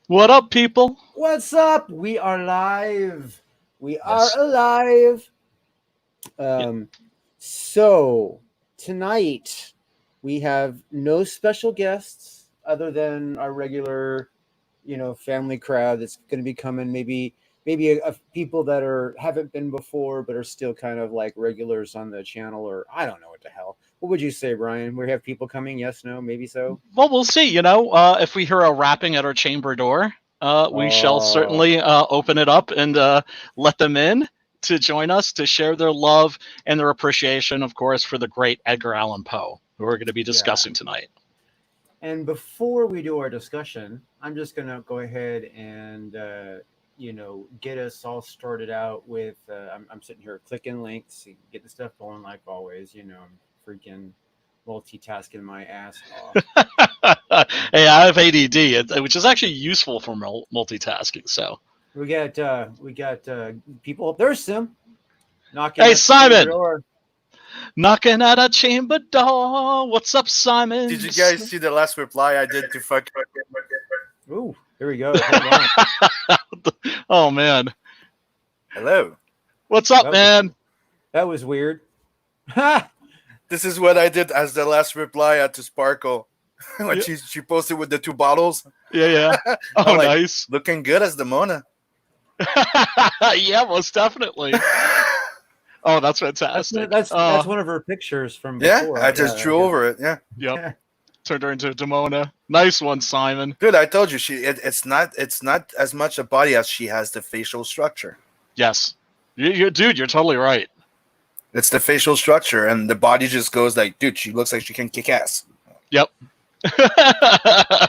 What up, people? What's up? We are live. We are Yes. alive. Yeah. Um, so tonight we have no special guests other than our regular, family crowd that's going to be coming. Maybe a people that haven't been before but are still kind of like regulars on the channel, or I don't know what the hell. What would you say, Brian? We have people coming? Yes, no, maybe so. Well, we'll see. If we hear a rapping at our chamber door, we shall Oh, certainly open it up and let them in to join us to share their love and their appreciation, of course, for the great Edgar Allan Poe, who we're going to be yeah. discussing tonight. And before we do our discussion, I'm just going to go ahead and, get us all started out with. I'm sitting here clicking links, get the stuff going like always. I'm freaking multitasking my ass off. Hey, I have ADD, which is actually useful for multitasking. So, We got people. There's Sim knocking hey, at the chamber Simon, door. knocking at a chamber door. What's up, Did Simon? you guys see the last reply I did to fuck? Ooh, here we go. Hold on. Oh man, Hello. what's up, That was, man? that was weird. Ha! This is what I did as the last reply to Sparkle when Yeah, she posted with the two bottles. yeah. Oh, I'm like, nice. looking good as the Mona. Yeah, most definitely. Oh, that's That's fantastic. that's one of her pictures from Yeah, before. I just drew over it. Yeah, Yep. Turned her into Demona. Nice one, Simon. dude, I told you it's not as much a body as she has the facial structure. Yes. Dude, you're totally right. It's the facial structure, and the body just goes like, dude, she looks like she can kick ass. Yep.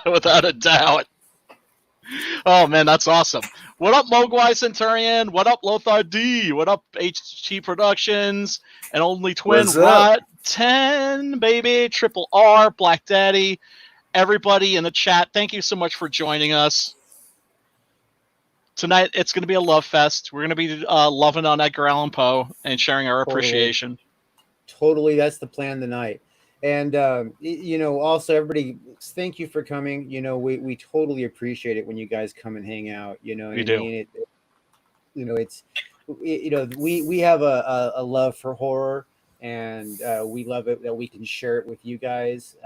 Without a doubt. Oh, man, that's awesome. What up, Mogwai Centurion? What up, Lothar D? What up, HT Productions? And Only Twin What's up? Rot 10, baby. Triple R, Black Daddy. Everybody in the chat, thank you so much for joining us. Tonight, it's going to be a love fest. We're going to be loving on Edgar Allan Poe and sharing our appreciation. Totally, that's the plan tonight. And also everybody, thank you for coming. We totally appreciate it when you guys come and hang out. You know what We I do. mean? We have a love for horror, and we love it that we can share it with you guys.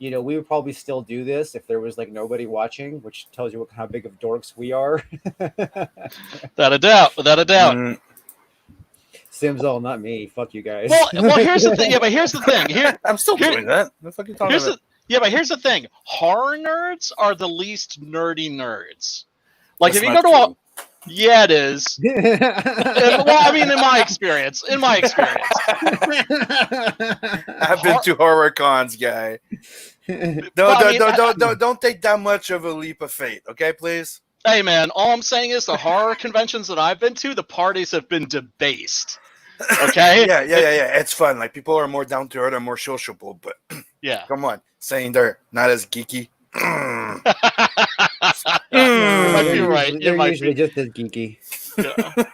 We would probably still do this if there was like nobody watching, which tells you how big of dorks we are. Without a doubt. Without a doubt. Mm, Sims all, not me. Fuck you guys. Well, here's the thing. Yeah, but here's the thing. I'm still Here- doing that. What the fuck are you talking Here's about? but here's the thing. Horror nerds are the least nerdy nerds. Like That's if you not go to true. yeah, it is. Well, I mean, in my experience. I've been to horror cons, guy. Don't take that much of a leap of faith, okay, please. Hey, man, all I'm saying is the horror conventions that I've been to, the parties have been debased. Okay? Yeah. It's fun. Like people are more down to earth and more sociable, but Yeah. come on, saying they're not as geeky. You might be right. They're You might usually be. just as geeky. Yeah. Just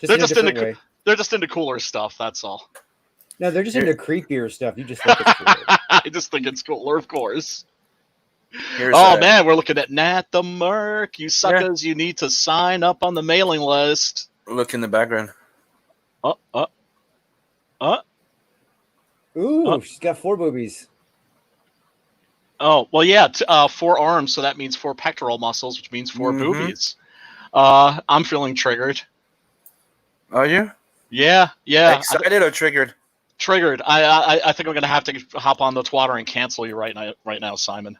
They're in a just different into way. they're just into cooler stuff. That's all. No, they're just into creepier stuff. You just think it's cool. I just think it's cooler, of course. Here's Oh man, we're looking at Nat the Merc. You suckers, Yeah. you need to sign up on the mailing list. look in the background. Ooh, she's got 4 boobies. Oh, well, yeah, 4 arms, so that means 4 pectoral muscles, which means 4 Mhm. boobies. I'm feeling triggered. Are you Yeah. excited or triggered? Triggered. I think I'm gonna have to hop on the twatter and cancel you right now, Simon.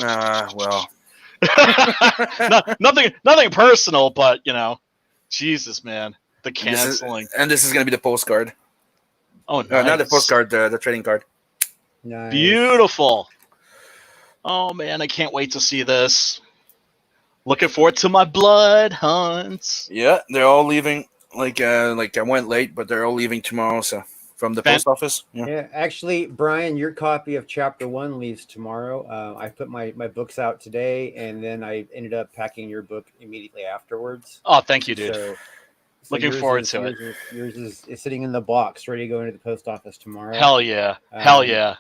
Well, Nothing personal, but Jesus, man, the canceling. this is gonna be the postcard. Oh, nice. Not the postcard, the trading card. Nice. Beautiful. Oh man, I can't wait to see this. Looking forward to my blood hunts. Yeah, they're all leaving. Like I went late, but they're all leaving tomorrow. So from the post office. Yeah. Yeah, actually, Brian, your copy of Chapter 1 leaves tomorrow. I put my books out today, and then I ended up packing your book immediately afterwards. Oh, thank you, dude. So Looking forward to it. Yours is sitting in the box, ready to go into the post office tomorrow. Hell yeah. Hell yeah.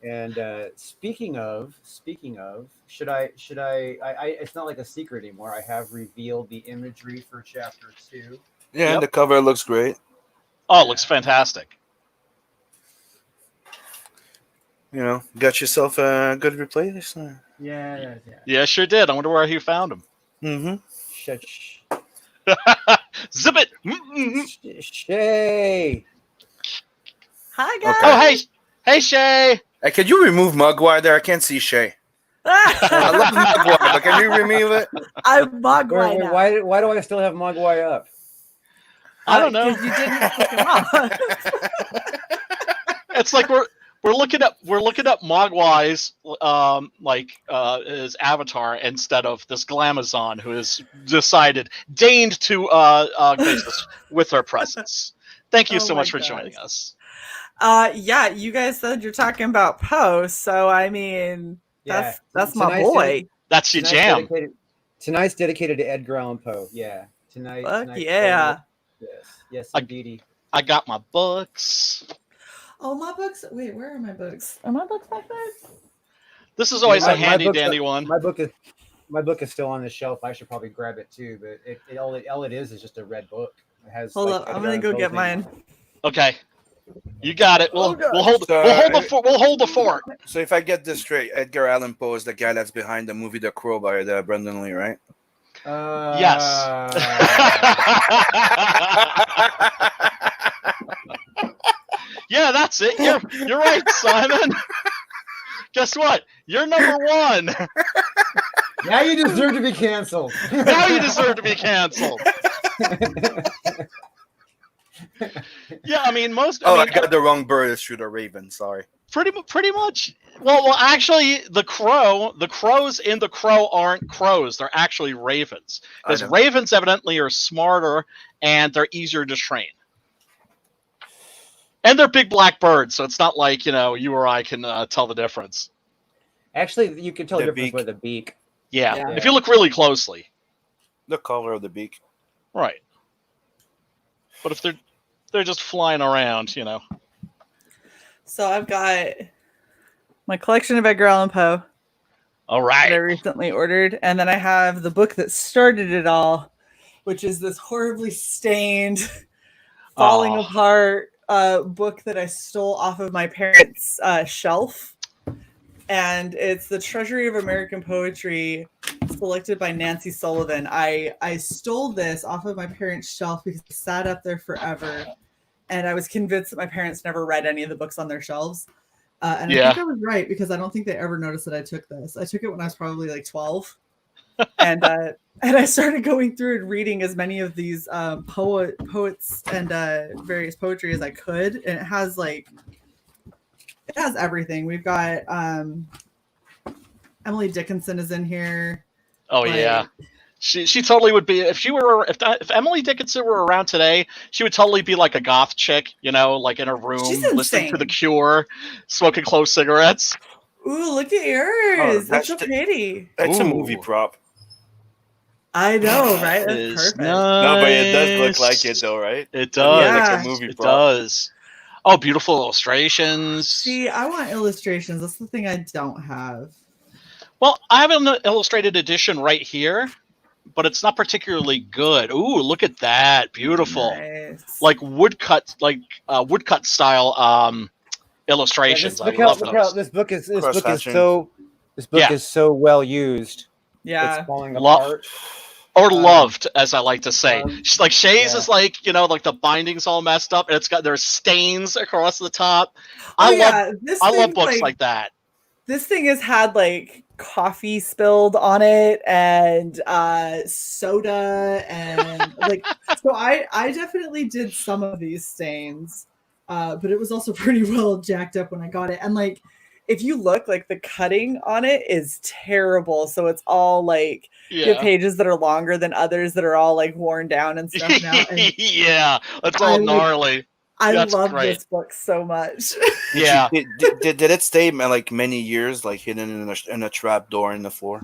And speaking of, should I? It's not like a secret anymore. I have revealed the imagery for chapter 2. Yeah, Yep. the cover looks great. Oh, it looks fantastic. Got yourself a good replacement. Yeah. Yeah, sure did. I wonder where he found him. Mm-hmm. Shush. Zip it. Mm-mm. Shay. Hi Okay. Oh, hey, guys. hey, Shay. Hey, could you remove Mugwire there? I can't see Shay. I love Mugwire, but can you remove it? I'm Mogwai now. Why do I still have Mogwai up? I don't know. Because you didn't click him off. It's like we're looking up Mogwai's his avatar instead of this Glamazon who has deigned to grace us with her presence. Thank you Oh so my much for gosh. joining us. Yeah, you guys said you're talking about Poe, so I mean, Yeah. that's my Tonight's boy. That's your jam. Tonight's dedicated to Edgar Allan Poe. Yeah. Fuck Tonight's yeah. Yes, indeedy. I got my books. Oh, my books. Wait, where are my books? Are my books back there? This is always My a handy book's dandy up- one. My book is still on the shelf. I should probably grab it too, but all it is just a red book. It has. Hold like, up, I'm Edgar gonna go Allan get Poe mine. things. Okay, you got it. Oh, gosh. We'll hold the fort. So if I get this straight, Edgar Allan Poe is the guy that's behind the movie The Crow by Brendan Lee, right? Yes. Yeah, that's it. You're right, Simon. Guess what? You're number one. Now you deserve to be canceled. Now you deserve to be canceled. Yeah, I mean I got the wrong bird. It's through the Raven. Sorry. pretty much. Well, actually, the crows in the Crow aren't crows. They're actually ravens. Because I know. ravens evidently are smarter and they're easier to train. And they're big black birds, so it's not like, you or I can tell the difference. Actually, you can tell the The difference beak. with the beak. Yeah, Yeah. if you look really closely. The color of the beak. Right. But if they're just flying around, So I've got my collection of Edgar Allan Poe All that I right. recently ordered, and then I have the book that started it all, which is this horribly stained, falling Oh. apart book that I stole off of my parents' shelf. And it's The Treasury of American Poetry, selected by Nancy Sullivan. I stole this off of my parents' shelf because it sat up there forever. And I was convinced that my parents never read any of the books on their shelves. And I think I was right because I don't think they ever noticed that I took this. I took it when I was probably like 12. And I started going through and reading as many of these poets and various poetry as I could. And it has everything. We've got Emily Dickinson is in here. Oh yeah. She totally would be if Emily Dickinson were around today, she would totally be like a goth chick, like in her room She's listening to The insane. Cure, smoking close cigarettes. Ooh, look at yours. That's so that's pretty. It's a Ooh. movie prop. I know, right? That's Is perfect. No, but it does look like it, though, right? It does. Yeah. Like a movie It prop. does. Oh, beautiful illustrations. See, I want illustrations. That's the thing I don't have. Well, I have an illustrated edition right here, but it's not particularly good. Ooh, look at that. Beautiful. Nice. Like woodcut style illustrations. I love those. This book is Cross-hatching. is so well used. yeah. It's falling Lo- apart. Or loved, as I like to say. Like Shay's yeah. is like, like the binding's all messed up and there's stains across the top. Oh, I love thing, books like that. This thing has had like coffee spilled on it and soda and like so I definitely did some of these stains. But it was also pretty well jacked up when I got it. And like if you look, like the cutting on it is terrible. So it's all like you have pages that are longer than others that are all like worn down and stuff now. And Yeah, it's all gnarly. I That's love great. this book so much. Yeah. Did it stay like many years, like hidden in a trap door in the floor?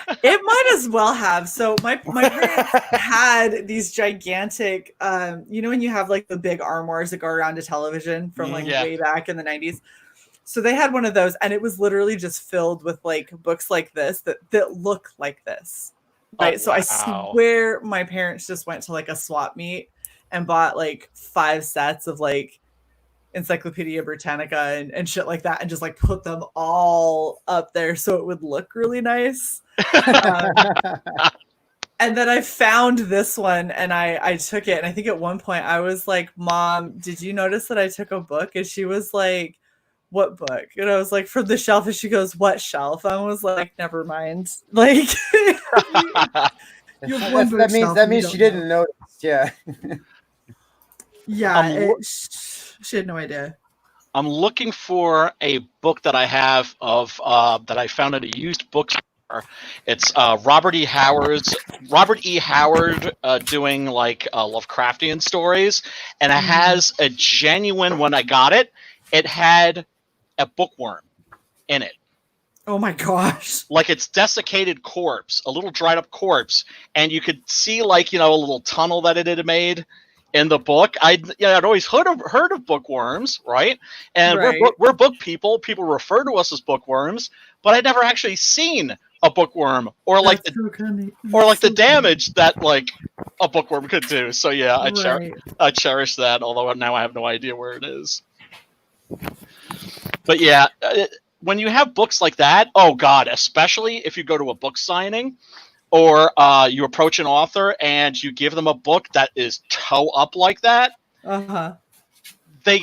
It might as well have. So my parents had these gigantic, when you have like the big armoires that go around a television from like Yeah. way back in the 90s. So they had one of those, and it was literally just filled with like books like this that look like this. Right. So I swear my parents just went to like a swap meet and bought like 5 sets of like Encyclopedia Britannica and shit like that, and just like put them all up there so it would look really nice. And then I found this one and I took it. And I think at one point I was like, Mom, did you notice that I took a book? And she was like, what book? And I was like, from the shelf. And she goes, what shelf? I was like, never mind. Like, you have one book that means she didn't notice. Yeah. Yeah. She had no idea. I'm looking for a book that I have of that I found at a used bookstore. It's Robert E. Howard doing like Lovecraftian stories, and it has a genuine. When I got it, it had a bookworm in it. Oh my gosh! Like it's desiccated corpse, a little dried up corpse, and you could see like a little tunnel that it had made in the book. I'd always heard of bookworms, right? And right. we're book people. People refer to us as bookworms, but I'd never actually seen a bookworm or like the damage that like a bookworm could do. So yeah, I cherish that. Although now I have no idea where it is. But yeah, when you have books like that, oh god, especially if you go to a book signing or you approach an author and you give them a book that is toe up like that, they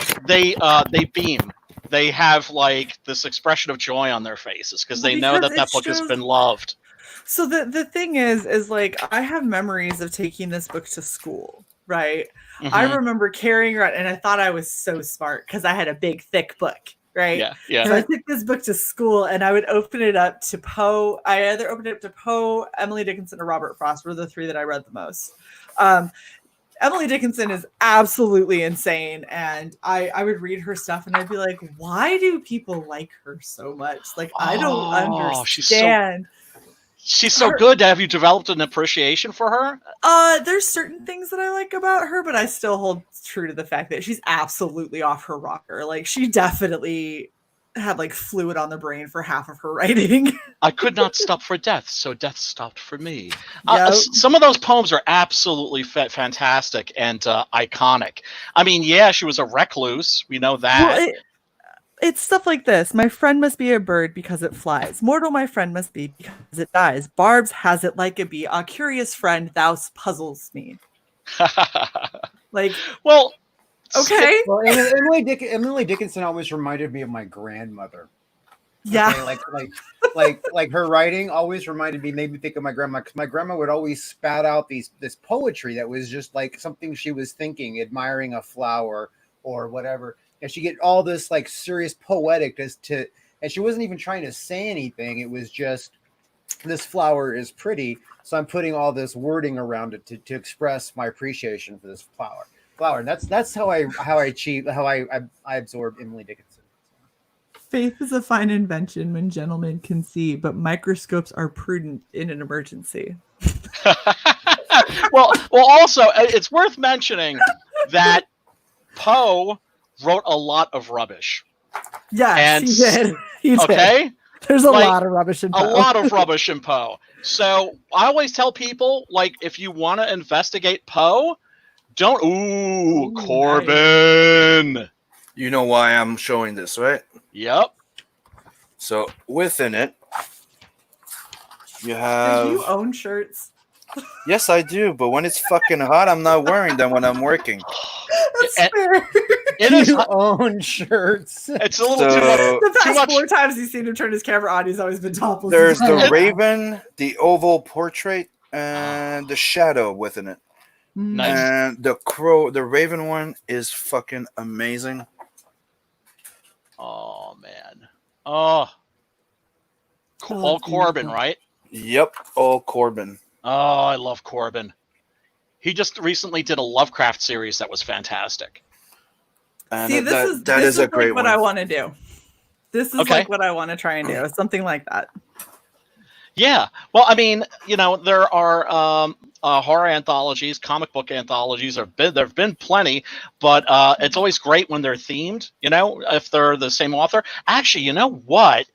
beam. They have like this expression of joy on their faces because they know that book has been loved. So the thing is like I have memories of taking this book to school, right? Mm-hmm. I remember carrying around, and I thought I was so smart because I had a big thick book, right? Yeah. So I took this book to school, and I would open it up to Poe. I either opened it up to Poe, Emily Dickinson, or Robert Frost were the 3 that I read the most. Emily Dickinson is absolutely insane, and I would read her stuff and I'd be like, why do people like her so much? Like, I don't understand. She's so good. Have you developed an appreciation for her? There's certain things that I like about her, but I still hold true to the fact that she's absolutely off her rocker. Like, she definitely had like fluid on the brain for half of her writing. I could not stop for death, so death stopped for me. Some of those poems are absolutely fantastic and iconic. I mean, yeah, she was a recluse. We know that. Well, it's stuff like this. My friend must be a bird because it flies. Mortal my friend must be because it dies. Barbs has it like a bee. A curious friend, thou puzzles me. Like, well, okay. Well, Emily Dickinson always reminded me of my grandmother. Yeah. Okay? Like her writing always made me think of my grandma, because my grandma would always spat out this poetry that was just like something she was thinking, admiring a flower or whatever. And she get all this like serious poetic and she wasn't even trying to say anything. It was just, this flower is pretty, so I'm putting all this wording around it to express my appreciation for this flower. And that's how I absorb Emily Dickinson. Faith is a fine invention when gentlemen can see, but microscopes are prudent in an emergency. well, also it's worth mentioning that Poe wrote a lot of rubbish. Yeah, he did. Okay? There's a lot of rubbish in Poe. A lot of rubbish in Poe. So I always tell people, like, if you want to investigate Poe, don't... Ooh, Corbin! Nice. You know why I'm showing this, right? Yep. So within it, you have... Do you own shirts? Yes, I do, but when it's fucking hot, I'm not wearing them when I'm working. That's fair. It is own shirts. It's a little too much. The past 4 times you've seen him turn his camera on, he's always been topless. There's the Raven, the oval portrait, and the shadow within it. Nice. And the crow, the Raven one is fucking amazing. Oh man. Oh. All Corbin, right? Yep, all Corbin. Oh, I love Corbin. He just recently did a Lovecraft series that was fantastic. And see, this is a great one. What I want to do. This is like what I want to try and do. Something like that. Yeah. Well, I mean, there are horror anthologies, comic book anthologies there've been plenty, but it's always great when they're themed. If they're the same author. Actually, you know what?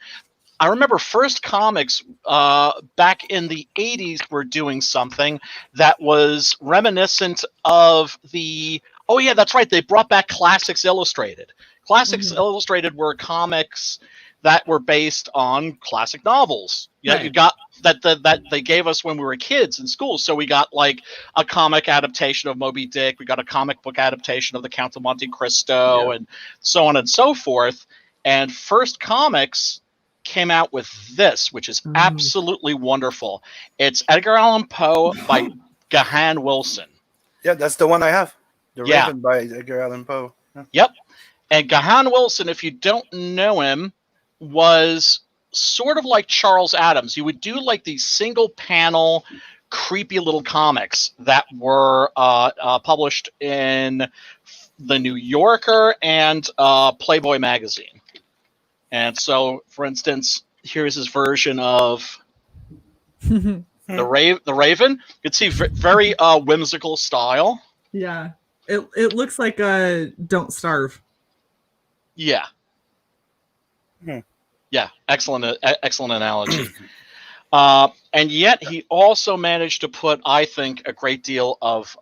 I remember First Comics back in the 80s were doing something that was reminiscent of the. Oh yeah, that's right. They brought back Classics Illustrated. Classics Illustrated were comics that were based on classic novels. Yeah, you got that they gave us when we were kids in school. So we got like a comic adaptation of Moby Dick. We got a comic book adaptation of The Count of Monte Cristo, and so on and so forth. And First Comics came out with this, which is absolutely wonderful. It's Edgar Allan Poe by Gahan Wilson. Yeah, that's the one I have. The Raven by Edgar Allan Poe. Yeah. Yep. And Gahan Wilson, if you don't know him, was sort of like Charles Addams. He would do like these single panel, creepy little comics that were published in the New Yorker and Playboy magazine. And so, for instance, here's his version of the Raven. You can see very whimsical style. Yeah, it looks like Don't Starve. Yeah. Yeah, excellent analogy. And yet he also managed to put, I think, a great deal of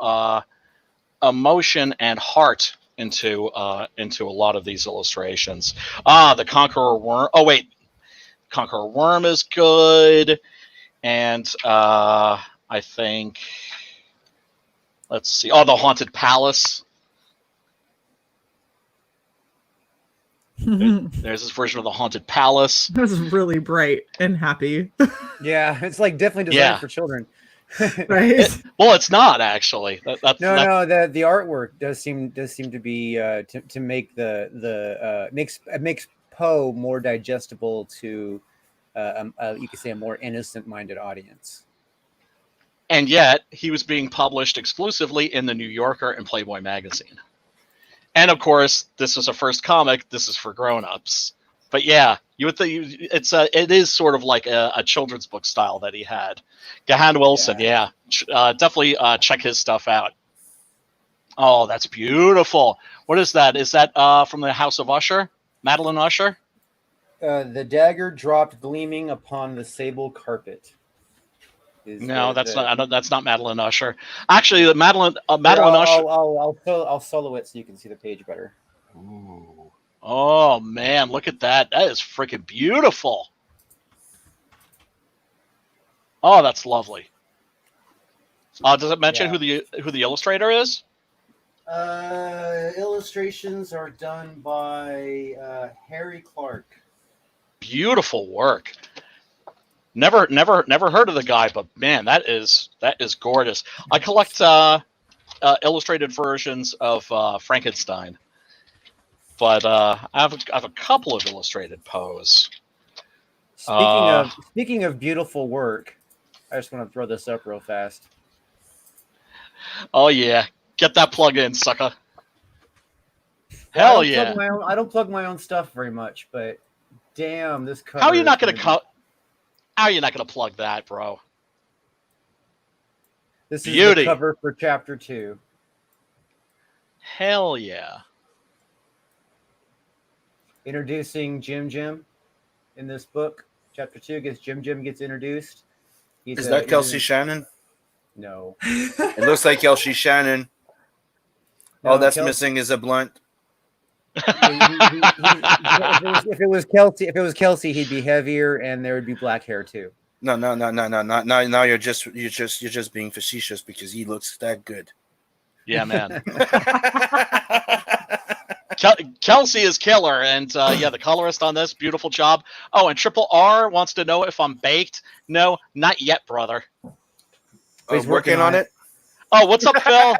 emotion and heart into a lot of these illustrations. The Conqueror Worm. Oh wait, Conqueror Worm is good, and I think, let's see. Oh, the Haunted Palace. There's this version of the Haunted Palace. That was really bright and happy. Yeah, it's like definitely designed for children. Right? Well, it's not actually. The artwork does seem to be to make makes Poe more digestible to you could say a more innocent-minded audience. And yet he was being published exclusively in the New Yorker and Playboy magazine. And of course, this was a first comic. This is for grown-ups. But yeah, you would think it is sort of like a children's book style that he had. Gahan Wilson, definitely check his stuff out. Oh, that's beautiful. What is that? Is that from the House of Usher? Madeline Usher? The dagger dropped gleaming upon the sable carpet. That's not Madeline Usher. Actually, Madeline Usher. I'll solo it so you can see the page better. Ooh. Oh man, look at that! That is freaking beautiful. Oh, that's lovely. Does it mention who the illustrator is? Illustrations are done by Harry Clark. Beautiful work. Never heard of the guy, but man, that is gorgeous. I collect illustrated versions of Frankenstein, but I have a couple of illustrated Poes. Speaking of beautiful work, I just want to throw this up real fast. Oh yeah, get that plug in, sucker. Hell yeah! I don't plug my own stuff very much, but damn, this cover. How are you not going to plug that, bro? This is the cover for chapter 2. Hell yeah! Introducing Jim in this book. Chapter 2 Jim gets introduced. Is that Kelsey Shannon? No. It looks like Kelsey Shannon. No, all that's missing is a blunt. If it was Kelsey, he'd be heavier, and there would be black hair too. No. Now you're just being facetious because he looks that good. Yeah, man. Kelsey is killer, and the colorist on this, beautiful job. Oh, and Triple R wants to know if I'm baked. No, not yet, brother. He's working on it. Oh, what's up, Phil?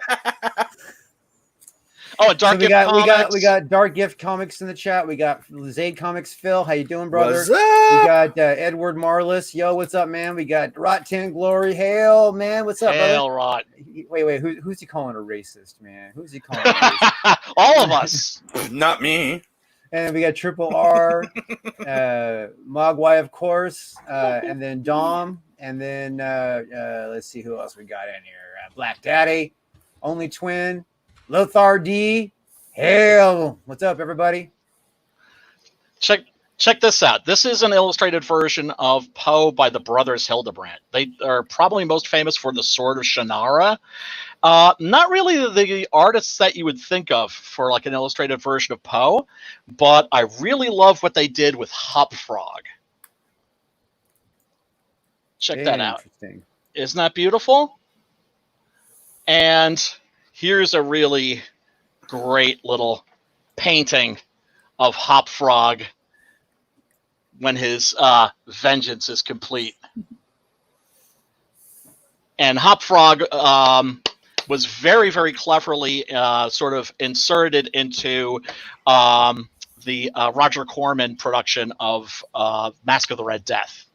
Oh, Dark Gift Comics. We got Dark Gift Comics in the chat. We got Zaid Comics Phil. How you doing, brother? What's up? We got Edward Marlis. Yo, what's up, man? We got Rot 10 Glory. Hail, man. What's up, Hail, brother? Rot. Wait. Who's he calling a racist, man? Who's he calling a racist? All of us. Not me. And we got Triple R, Mogwai, of course, and then Dom. And then let's see who else we got in here. Black Daddy, Only Twin, Lothar D. Hell, what's up, everybody? Check this out. This is an illustrated version of Poe by the brothers Hildebrandt. They are probably most famous for the Sword of Shannara. Not really the artists that you would think of for like an illustrated version of Poe, but I really love what they did with Hop Frog. Check that out. Isn't that beautiful? And here's a really great little painting of Hop Frog when his vengeance is complete. And Hop Frog was very, very cleverly sort of inserted into the Roger Corman production of Mask of the Red Death.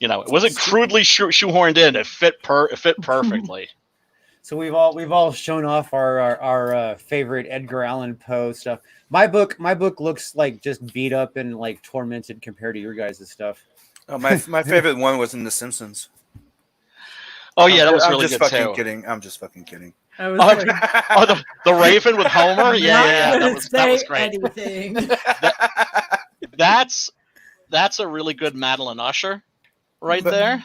You know, it wasn't crudely shoehorned in. It fit perfectly. So we've all shown off our favorite Edgar Allan Poe stuff. My book looks like just beat up and like tormented compared to your guys' stuff. Oh, my favorite one was in The Simpsons. Oh yeah, that was really good too. I'm just fucking kidding. The Raven with Homer. Yeah, that was great. Anything. That's a really good Madeline Usher. There.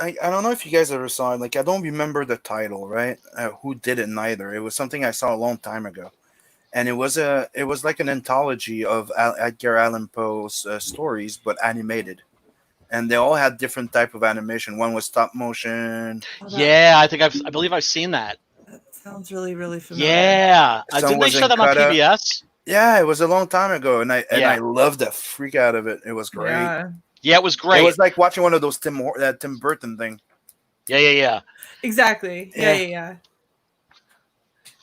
I don't know if you guys ever saw it. Like, I don't remember the title, right? Who did it? Neither. It was something I saw a long time ago, and it was like an anthology of Edgar Allan Poe's stories, but animated, and they all had different type of animation. One was stop motion. Yeah, I believe I've seen that. That sounds really, really familiar. Yeah, didn't they show that on PBS? Yeah, it was a long time ago, and I loved the freak out of it. It was great. Yeah, it was great. It was like watching one of those Tim Burton thing. Yeah. Exactly. Yeah.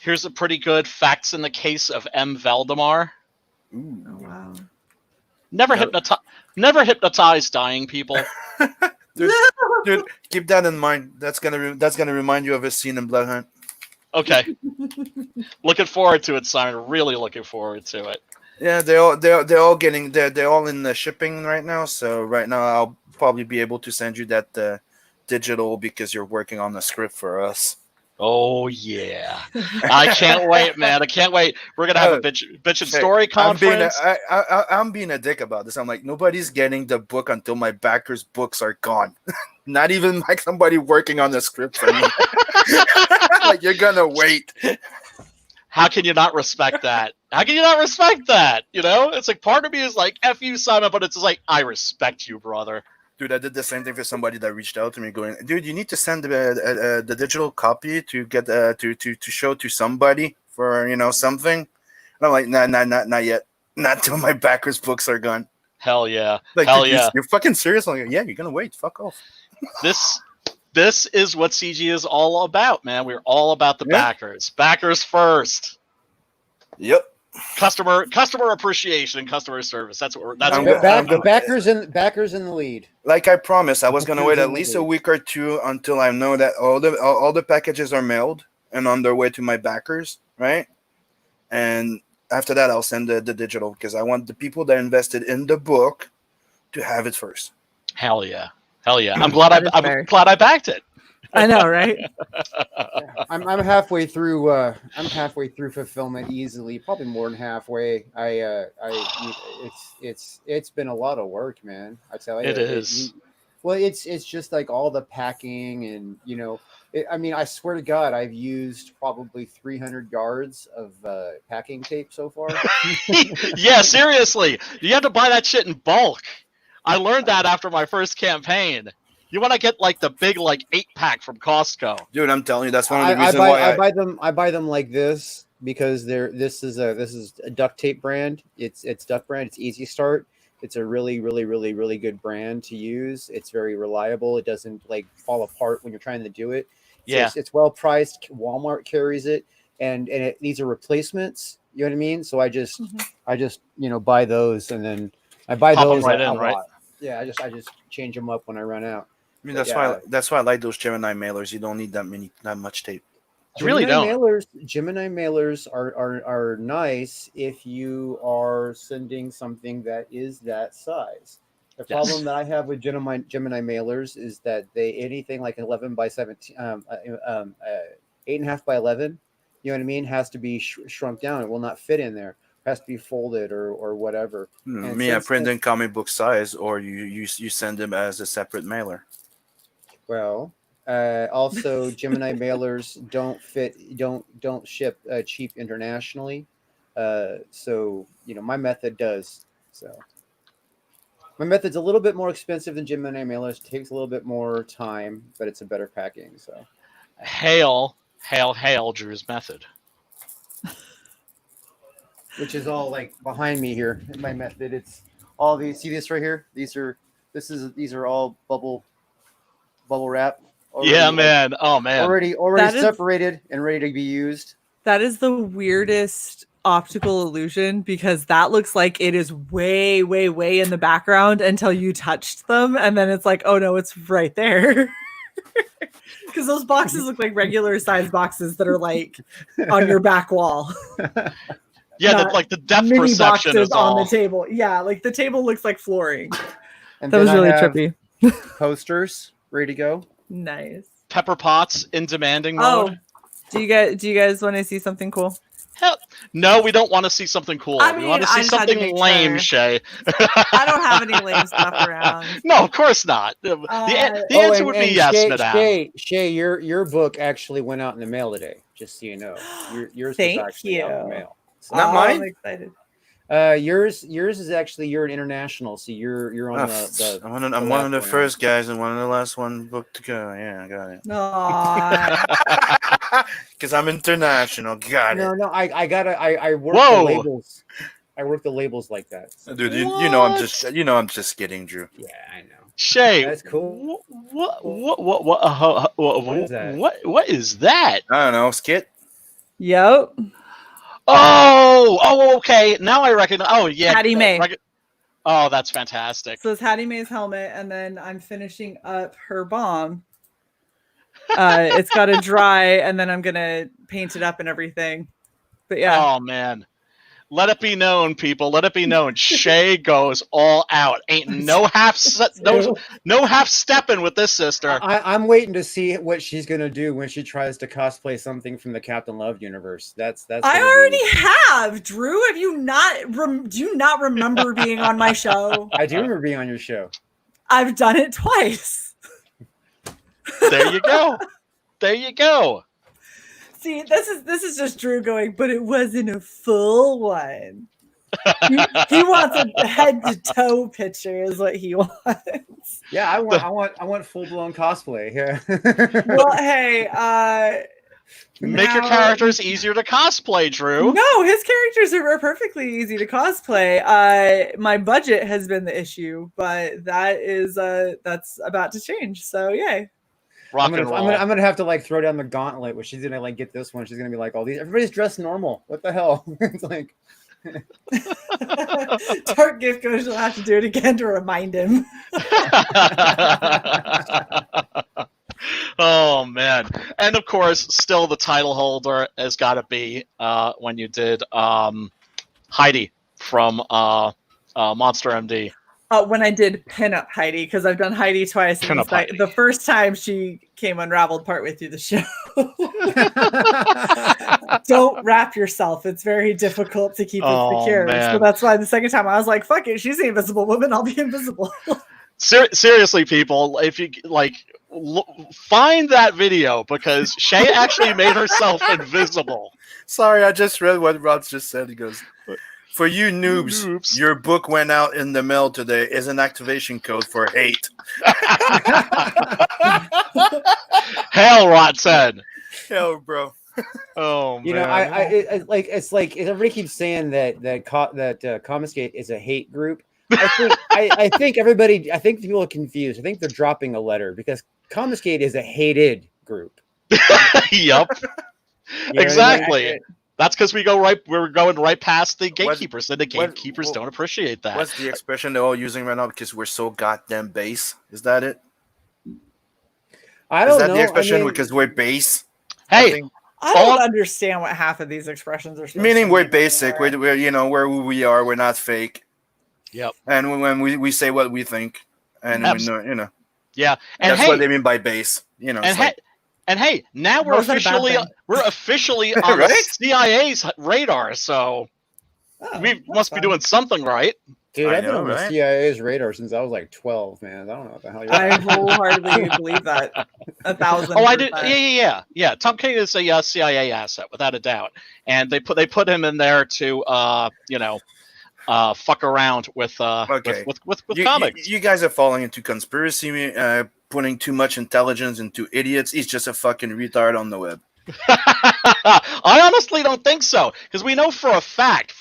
Here's a pretty good Facts in the Case of M. Valdemar. Ooh. Oh, wow. Never hypnotize dying people. Dude, keep that in mind. That's gonna remind you of a scene in Blood Hunt. Okay. Looking forward to it, Simon. Really looking forward to it. Yeah, they're all in the shipping right now. So right now I'll probably be able to send you that digital because you're working on the script for us. Oh yeah, I can't wait, man! I can't wait. We're gonna have a bitch and story conference. I'm being a dick about this. I'm like, nobody's getting the book until my backers' books are gone. Not even like somebody working on the script for me. Like, you're gonna wait. How can you not respect that? You know, it's like part of me is like, F you, Simon, but it's just like, I respect you, brother. Dude, I did the same thing for somebody that reached out to me going, dude, you need to send the digital copy to get to show to somebody for, you know, something. And I'm like, not yet. Not till my backers' books are gone. Hell yeah. Like, hell dude, yeah. You're fucking serious? I'm like, yeah, you're going to wait. Fuck off. This is what CG is all about, man. We're all about the backers. Backers first. Yep. Customer appreciation and customer service. That's what backers in the lead. Like I promised, I was gonna wait at least a week or two until I know that all the packages are mailed and on their way to my backers, right? And after that, I'll send the digital because I want the people that invested in the book to have it first. Hell yeah. I'm glad I backed it. I know, right? I'm halfway through. I'm halfway through fulfillment easily, probably more than halfway. It's been a lot of work, man. I tell you, it is. It's just like all the packing and I swear to God, I've used probably 300 yards of packing tape so far. Yeah, seriously, you have to buy that shit in bulk. I learned that after my first campaign. You want to get like the big 8-pack from Costco. Dude, I'm telling you, that's one of the reasons why I buy them like this because this is a duct tape brand. It's duct brand. It's Easy Start. It's a really, really, really, really good brand to use. It's very reliable. It doesn't fall apart when you're trying to do it. It's well priced. Walmart carries it, and these are replacements. You know what I mean? So I just buy those, and then I buy Pop those them right in, right? Yeah, I just change them up when I run out. I mean, that's why I like those Gemini mailers. You don't need that much tape. You really don't. Gemini mailers are nice if you are sending something that is that size. The problem that I have with Gemini mailers is that anything like 11 by 17, 8.5 by 11, you know what I mean, has to be shrunk down. It will not fit in there. It has to be folded or whatever. I print in comic book size, or you send them as a separate mailer. Well, also Gemini mailers don't ship cheap internationally. So my method does. So my method's a little bit more expensive than Gemini mailers. Takes a little bit more time, but it's a better packing. So hail Drew's method. Which is all like behind me here in my method. It's all these. See this right here? These are all bubble wrap. Yeah, man. Oh man. Already separated and ready to be used. That is the weirdest optical illusion, because that looks like it is way, way, way in the background until you touched them, and then it's like, oh no, it's right there. Because those boxes look like regular size boxes that are like on your back wall. Yeah, like the depth mini perception boxes is all on the table. Yeah, like the table looks like flooring. And that was really trippy. Posters ready to go. Nice. Pepper Potts in demanding mode. Do you guys want to see something cool? Hell, no, we don't want to see something cool. We want to see something lame, Shay. I don't have any lame stuff around. No, of course not. The answer would be yes, madame. Shay, your book actually went out in the mail today. Just so you know, yours was actually out in the mail. So, not mine. I'm excited. Yours is actually, you're an international, so you're on the I'm one of the first guys and one of the last one book to go. Yeah, I got it. No, because I'm international. Got it. No, I work the labels. I work the labels like that. So. Dude, you know I'm just kidding, Drew. Yeah, I know. Shay, that's cool. What is that? What is that? I don't know, skit. Yep. Oh, okay. Now I recognize. Oh, yeah. Hattie Mae. Oh, that's fantastic. So it's Hattie Mae's helmet, and then I'm finishing up her bomb. It's got to dry, and then I'm gonna paint it up and everything. But yeah. Oh man. Let it be known, people. Let it be known. Shay goes all out. Ain't no half stepping with this sister. I'm waiting to see what she's gonna do when she tries to cosplay something from the Captain Love universe. That's. I already have, Drew. Have you not? Do you not remember being on my show? I do remember being on your show. I've done it twice. There you go. There you go. See, this is just Drew going, but it wasn't a full one. he wants a head to toe picture, is what he wants. Yeah, I want full blown cosplay. Yeah. Well, hey, make your characters easier to cosplay, Drew. No, his characters are perfectly easy to cosplay. My budget has been the issue, but that's about to change. So yay. I'm gonna have to like throw down the gauntlet where she's gonna like get this one. She's gonna be like, all these, everybody's dressed normal. What the hell? It's like Dark Gift Coach will have to do it again to remind him. Oh man. And of course, still the title holder has gotta be when you did Heidi from Monster MD. When I did Pinup Heidi, because I've done Heidi twice. The first time she came unraveled partway through the show. Don't wrap yourself. It's very difficult to keep it secure. Man. So that's why the second time I was like, fuck it, she's the invisible woman, I'll be invisible. Seriously, people, if you find that video, because Shay actually made herself invisible. Sorry, I just read what Rob just said. He goes, for you noobs, your book went out in the mail today is an activation code for hate. Hell, Rotten. Hell, bro. Oh man. You know, it's like everybody keeps saying that Comiskate is a hate group. I think people are confused. I think they're dropping a letter because Comiskate is a hated group. Yup. Exactly. That's because we're going right past the gatekeepers, and the gatekeepers don't appreciate that. What's the expression they're all using right now? Because we're so goddamn base. Is that it? I don't know. Is that the expression because we're base? Hey, I don't understand what half of these expressions are. Meaning we're basic. We're where who we are. We're not fake. Yep. And when we say what we think, and we know, Yeah, and that's what they mean by base. And hey, now we're officially on the right? CIA's radar, so we must be doing something right. Dude, I've been on the right? CIA's radar since I was like 12, man. I don't know what the hell you're I wholeheartedly believe that. 1,000%. Oh, I did. Yeah. Tom King is a CIA asset, without a doubt, and they put him in there to fuck around with comics. You guys are falling into conspiracy, putting too much intelligence into idiots. He's just a fucking retard on the web. I honestly don't think so, because we know for a fact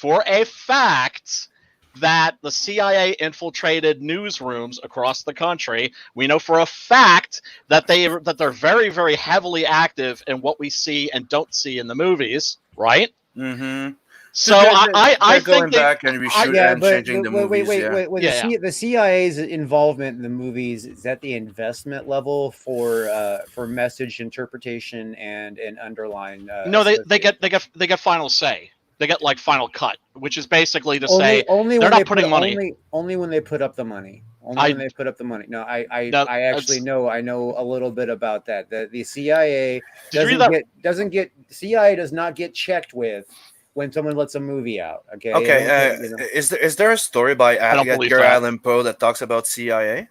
that the CIA infiltrated newsrooms across the country. We know for a fact that they're very, very heavily active in what we see and don't see in the movies, right? Mm-hmm. So I going think back and reshooting and changing the movies. Wait. The CIA's involvement in the movies, is that the investment level for message interpretation and underline? No, they get final say. They get like final cut, which is basically to say only they're when not putting money. Only when they put up the money. When they put up the money. No, I actually know. I know a little bit about that. The CIA CIA does not get checked with when someone lets a movie out. Okay. Is there a story by Edgar Allan Poe that talks about CIA?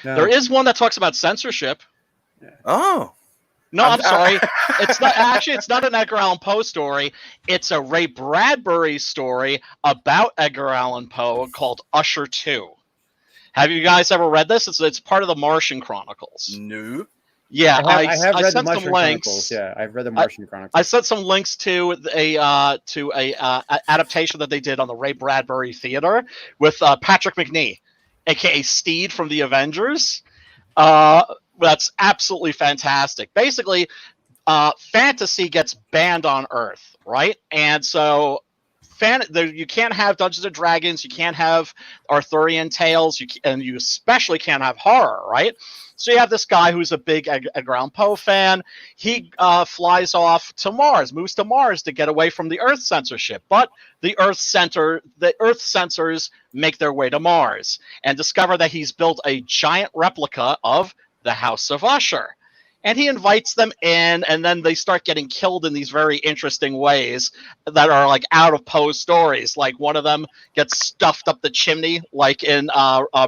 No. There is one that talks about censorship. Yeah. Oh. No, I'm sorry. It's not actually. It's not an Edgar Allan Poe story. It's a Ray Bradbury story about Edgar Allan Poe called Usher 2. Have you guys ever read this? It's part of the Martian Chronicles. No. Yeah, I have read the Martian Chronicles. Yeah, I've read the Martian Chronicles. I sent some links to a adaptation that they did on the Ray Bradbury Theater with Patrick McNee, aka Steed from the Avengers. That's absolutely fantastic. Basically, fantasy gets banned on Earth, right? And so you can't have Dungeons and Dragons, you can't have Arthurian tales, and you especially can't have horror, right? So you have this guy who's a big Edgar Allan Poe fan. He flies off to Mars, moves to Mars to get away from the Earth censorship. But the Earth censors make their way to Mars and discover that he's built a giant replica of the House of Usher. And he invites them in, and then they start getting killed in these very interesting ways that are like out of Poe's stories. Like one of them gets stuffed up the chimney, like in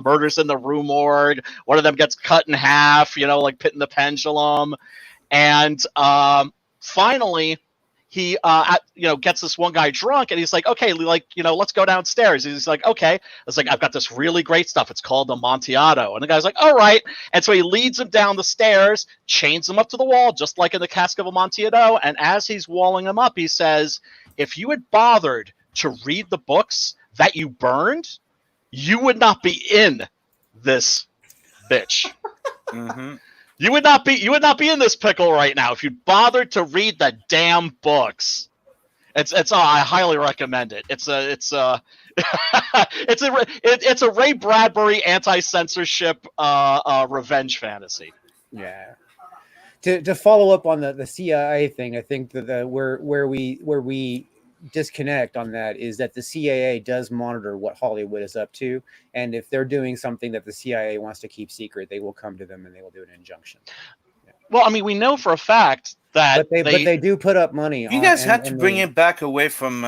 Murders in the Rue Morgue. One of them gets cut in half, like Pit in the Pendulum. And finally, he gets this one guy drunk, and he's like, okay, let's go downstairs. He's like, okay. It's like, I've got this really great stuff. It's called Amontillado. And the guy's like, all right. And so he leads him down the stairs, chains him up to the wall, just like in the Cask of Amontillado. And as he's walling him up, he says, if you had bothered to read the books that you burned, you would not be in this bitch. Mm-hmm. You would not be in this pickle right now if you'd bothered to read the damn books. I highly recommend it. It's a Ray Bradbury anti-censorship revenge fantasy. Yeah. To follow up on the CIA thing, I think that where we disconnect on that is that the CIA does monitor what Hollywood is up to, and if they're doing something that the CIA wants to keep secret, they will come to them and they will do an injunction. Yeah. Well, I mean, we know for a fact that but they do put up money. You guys had to bring it back away from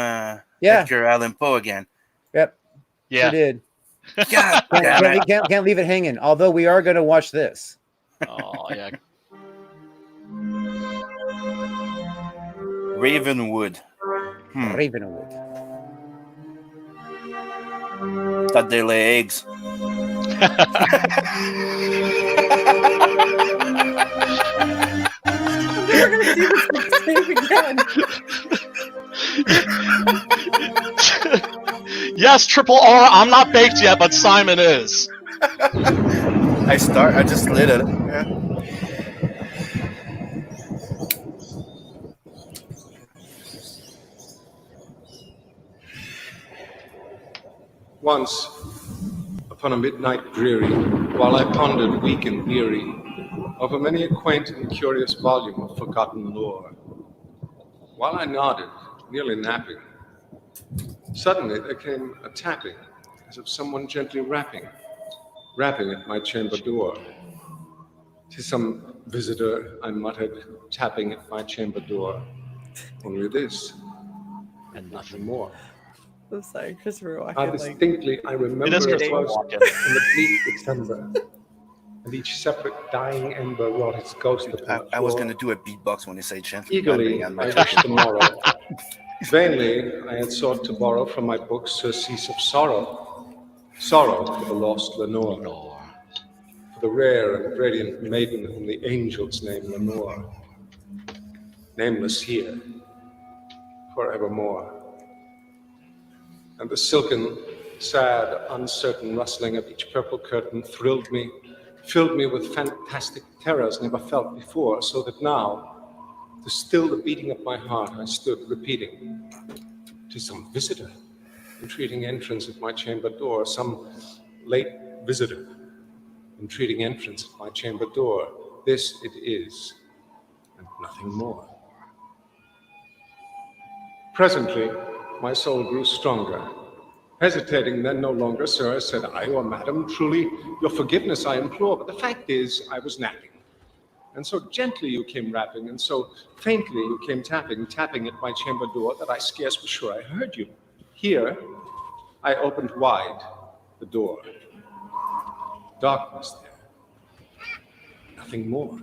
Edgar Allan Poe again. Yep. Yeah. Sure did. God, can't leave it hanging. Although we are going to watch this. Oh yeah. Ravenwood. Ravenwood. That they lay eggs. We're gonna see this tape again. Yes, Triple R. I'm not baked yet, but Simon is. I just lit it. Yeah. Once, upon a midnight dreary, while I pondered weak and weary over many a quaint and curious volume of forgotten lore, while I nodded, nearly napping, suddenly there came a tapping as of someone gently rapping at my chamber door. "'Tis some visitor," I muttered, tapping at my chamber door. "Only this, and nothing more." I'm sorry, Christopher How Walken. distinctly I remember It is it Christopher was Walken. in the bleak December, and each separate dying ember wrought its ghost upon I was shore. going to do a beatbox when you say gently. Eagerly, I'm I not wished tomorrow. Vainly, I had sought to borrow from my books surcease of sorrow. Sorrow for the lost Lenore, for the rare and radiant maiden whom the angels name Lenore. Nameless here, forevermore. And the silken, sad, uncertain rustling of each purple curtain thrilled me, filled me with fantastic terrors never felt before, so that now, to still the beating of my heart, I stood repeating, "'Tis some visitor, entreating entrance at my chamber door, some late visitor, entreating entrance at my chamber door. This it is, and nothing more." Presently, my soul grew stronger. Hesitating then no longer, "Sir," said I, "or madam, truly your forgiveness I implore, but the fact is I was napping. And so gently you came rapping, and so faintly you came tapping at my chamber door, that I scarce was sure I heard you. Here, I opened wide the door. Darkness there. Nothing more.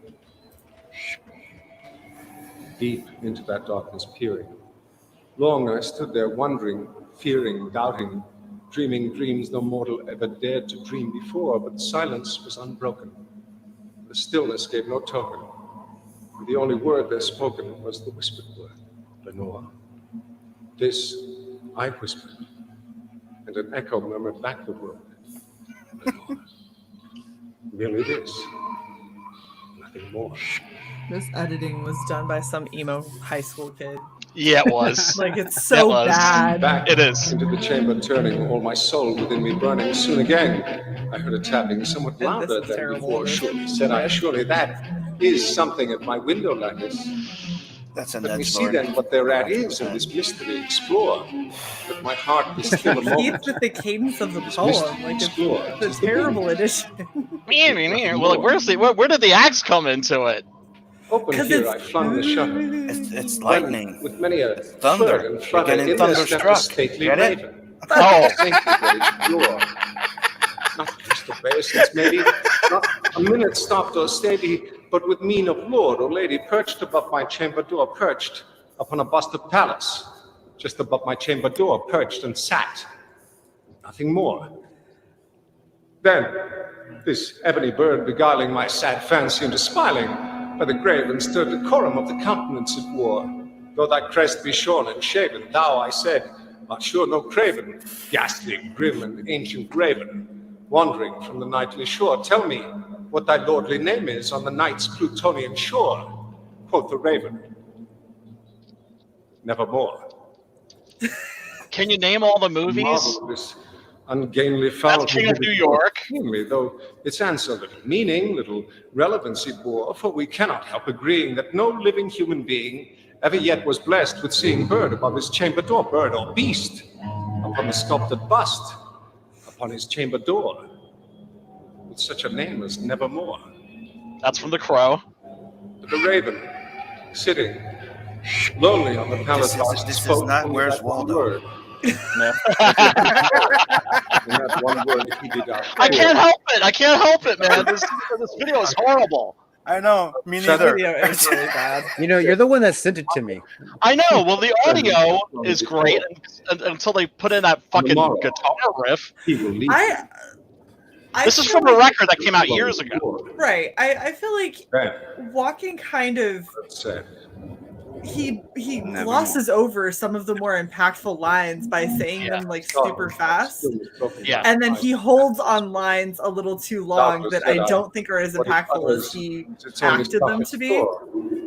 Deep into that darkness peering. Long I stood there wondering, fearing, doubting, dreaming dreams no mortal ever dared to dream before, but silence was unbroken. The stillness gave no token. And the only word there spoken was the whispered word, "Lenore." This I whispered, and an echo murmured back the word, "Lenore." Merely this, nothing more. This editing was done by some emo high school kid. Yeah, it was. Like, it's so was. bad. Back It is. into the chamber turning, all my soul within me burning. Soon again, I heard a tapping, somewhat And louder this is than terrible. before. Surely, said I, surely that is something at my window lattice. That's a Let me Ned's see Lord. then what thereat is in this mystery. Explore. Let my heart be still a Keeps moment. with the cadence of the This poem. mystery Like, explore. it's a terrible edition. Well, like, where did the axe come into it? Open 'Cause here, it's- I flung the shutter. It's When, lightning. with many a Thunder. thud and You're flutter, getting in there stepped a thunderstruck. stately Get it? raven. Oh. Saintly rage floor. Not just obeisance, maybe, not a minute stopped or steady, but with mien of lord or lady, perched above my chamber door, perched upon a bust of Pallas, just above my chamber door, perched and sat. Nothing more. Then, this ebony bird beguiling my sad fancy into smiling, by the grave and stirred decorum of the countenance it wore. Though thy crest be shorn and shaven, thou, I said, art sure no craven, ghastly, grim, and ancient raven, wandering from the nightly shore. Tell me what thy lordly name is on the night's Plutonian shore. Quoth the raven, nevermore. Can you name all the movies? Marvel this ungainly fowl. That's King of New York. Keenly, though its answer little meaning, little relevance it bore, for we cannot help agreeing that no living human being ever yet was blessed with seeing bird above his chamber door, bird or beast, upon the sculpted bust, upon his chamber door, with such a name as nevermore. That's from The Crow. But the raven, sitting lonely on the palace bust, This is spoke not only Where's that one Waldo. word. No. And that one word he did out. I can't help it. I can't help it, man. This video is horrible. I know. Me Shut neither. Video is really bad. You know, you're the one that sent it to me. I know. Well, the audio is great until they put in that fucking Tomorrow. guitar riff. He will leave. I This is feel from a like- record that came out years ago. Right. I feel like Then, Walken kind of said, he Never glosses over some of the more impactful lines by saying them like super fast. Yeah. And then he holds on lines a little too long that I don't think are as impactful as he acted them to be.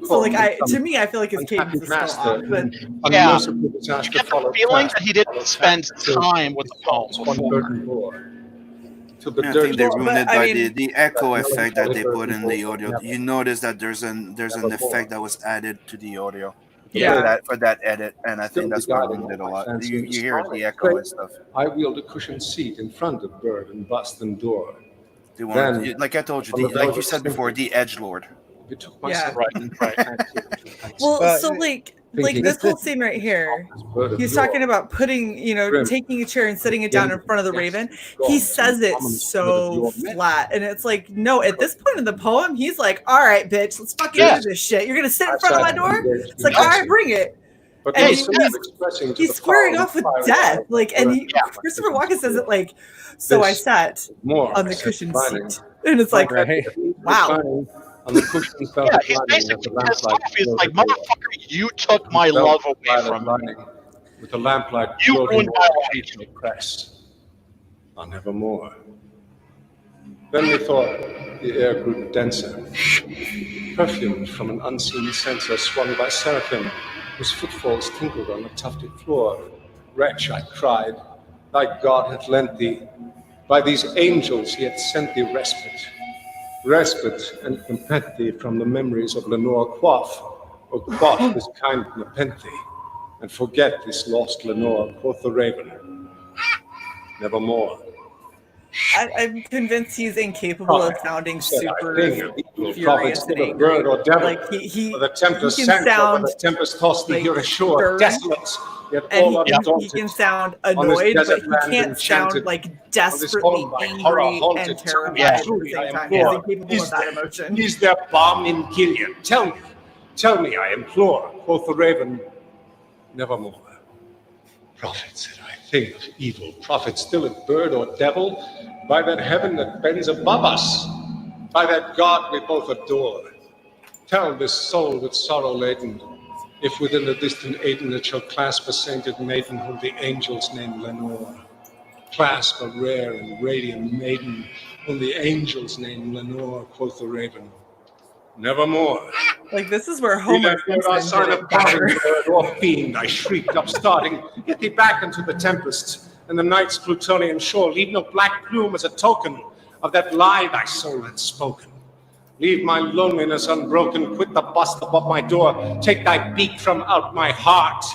So like to me, I feel like his cadence is still off. But Yeah. You get the feeling that he didn't spend time with the poem before. I think they Well, ruined it but, I by mean- the echo effect that they put in the audio. You notice that there's an effect that was added to the audio. for that edit, and I think that's why I ruined it a lot. You hear the echo and stuff. I wheeled a cushioned seat in front of bird and bust and door. Like I told you, like you said before, the edgelord. Well, so like this whole scene right here, he's talking about putting, taking a chair and sitting it down in front of the raven. He says it so flat, and it's like, no, at this point in the poem, he's like, all right, bitch, let's fucking do this shit. You're gonna sit in front of my door? It's like, all right, bring it. And he's squaring off with death. Like, and Christopher Walken says it like, so I sat on the cushioned seat. And it's like, wow. On the cushion felt he's basically pissed off. He's like, motherfucker, you took my love away from me. With the lamplight, you ruined my life. Press on nevermore. Then methought the air grew denser, perfumed from an unseen censer swung by seraphim, whose footfalls tinkled on the tufted floor. Wretch, I cried, thy God hath lent thee. By these angels he hath sent thee respite and content thee from the memories of Lenore Quaff, or quaff this kind nepenthe, and forget this lost Lenore, quoth the raven, nevermore. I'm convinced he's incapable of sounding super furious. Bird or devil, like he the tempest can sank sound over the tempest tossed thee here ashore, stern, desolate, yet and all he can sound annoyed, but he can't sound like desperately angry and terrified at the same time. He's incapable of that emotion. Is there balm in Gilead? Tell me, I implore, quoth the raven, nevermore. Prophet, said I, think of evil. Prophet, still it bird or devil, by that heaven that bends above us, by that God we both adore. Tell this soul with sorrow laden, if within the distant Aden it shall clasp a sainted maiden whom the angels name Lenore. Clasp a rare and radiant maiden whom the angels name Lenore, quoth the raven. Nevermore. Like, this is where Homer comes in. Of bird or fiend, I shrieked, upstarting, get thee back into the tempest, and the night's Plutonian shore. Leave no black plume as a token of that lie thy soul had spoken. Leave my loneliness unbroken, quit the bust above my door, take thy beak from out my heart,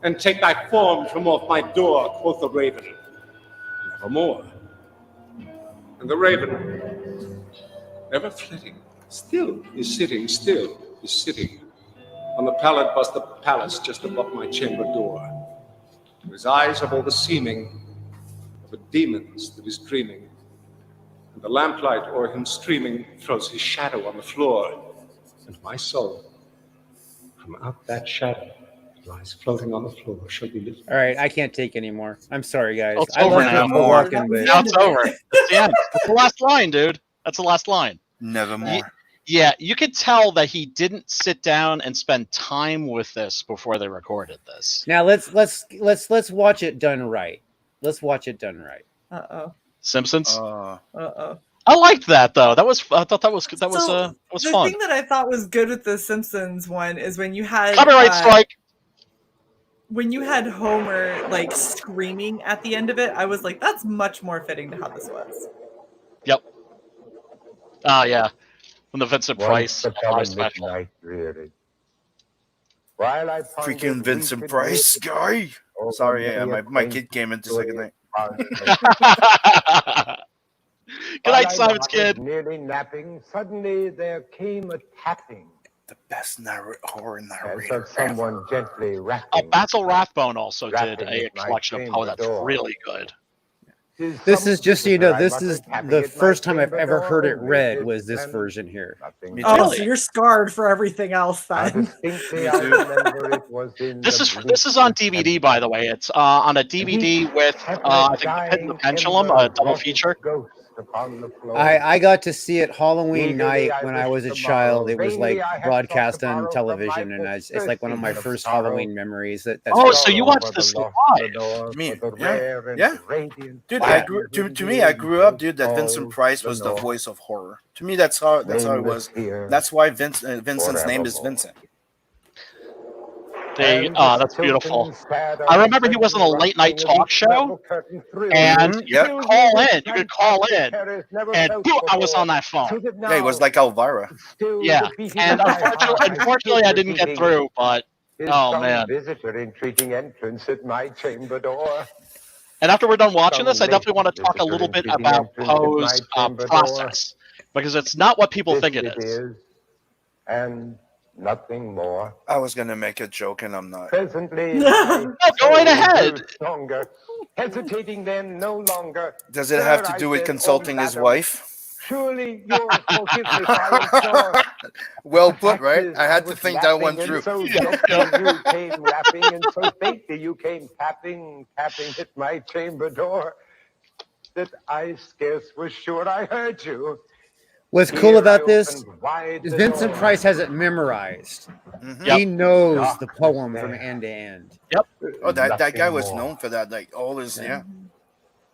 and take thy form from off my door, quoth the raven. Nevermore. And the raven, ever flitting, still is sitting on the pallid bust of palace just above my chamber door. His eyes have all the seeming of a demon's that is dreaming, and the lamplight o'er him streaming throws his shadow on the floor, and my soul, from out that shadow, lies floating on the floor, shall be lifted. All right, I can't take anymore. I'm sorry, guys. It's over now. Now it's over. It's the end. That's the last line, dude. That's the last line. Nevermore. Yeah, you could tell that he didn't sit down and spend time with this before they recorded this. Now let's watch it done right. Let's watch it done right. Simpsons. I liked that though. I thought that was fun. The thing that I thought was good with the Simpsons one is when you had copyright strike. When you had Homer like screaming at the end of it, I was like, that's much more fitting to how this was. Yep. Yeah. When the Vincent Price special. Freaking Vincent Price guy. Sorry, my kid came into second night. Good night, Simon's kid. Nearly napping, suddenly there came a tapping. The best horror narrator. Someone gently rapping. Basil Rathbone also did a collection of Poe that's really good. This is just so you know, this is the first time I've ever heard it read was this version here. Oh, so you're scarred for everything else then. This is on DVD, by the way. It's on a DVD with I think Pit and the Pendulum, a double feature. I got to see it Halloween night when I was a child. It was like broadcast on television, and it's like one of my first Halloween memories. So you watched this live? Me, yeah. Dude, to me, I grew up, dude, that Vincent Price was the voice of horror. To me, that's how it was. That's why Vincent's name is Vincent. That's beautiful. I remember he was on a late night talk show, and you could call in, and I was on that phone. Yeah, he was like Elvira. Yeah, and unfortunately I didn't get through, but Is Oh, some man. visitor entreating entrance at my chamber door? And after we're done watching this, I Some definitely want to late talk a little bit visitor about entreating entrance at Poe's my chamber process, because it's not what people This think it is. and nothing more. I was gonna make a joke and I'm not. Presently, my No, go right soul ahead. grew stronger. Hesitating then no longer. Does it have Sir, to I do with said, consulting "Oh, his madam, wife? Surely you'll forgive me, I implore." Well The put, fact right? is, I had to was think that one laughing, through. and so Yeah, gently you came rapping, and so faintly you came tapping at my chamber door, that I scarce was sure I heard you. What's Here cool I about this opened wide is the Vincent door. Price has it memorized. Mhm. Yep. He knows the Darkness poem there. from end to end. Oh, that guy Nothing was more. known for that. Like all his Yeah.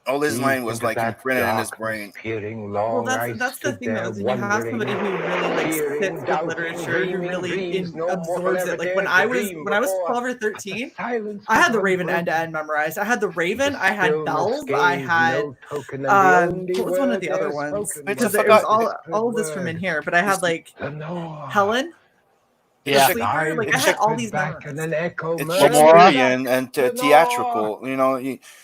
all his Deep line was into like that imprinted in his darkness brain. Peering Well, long, I that's the stood thing though, there is when you have somebody who really like fearing, sits with doubting, literature, who dreaming really dreams no mortal absorbs ever it. Like when dared I to was dream 12 or before. 13, Silence I had the was Raven end to unbroken. end memorized. I had the Raven, The I had stillness Bells, I gave had no token, and the only what was one of word the other there ones? spoken Wait, I Because was it was forgot. all of this from in word. here, but I had like Lenore. Helen, the Yeah. sleeper, like I It's had a- all these back and memorized. an echo It's murmured Lamora? Shakespearean and Lenore. theatrical. You know,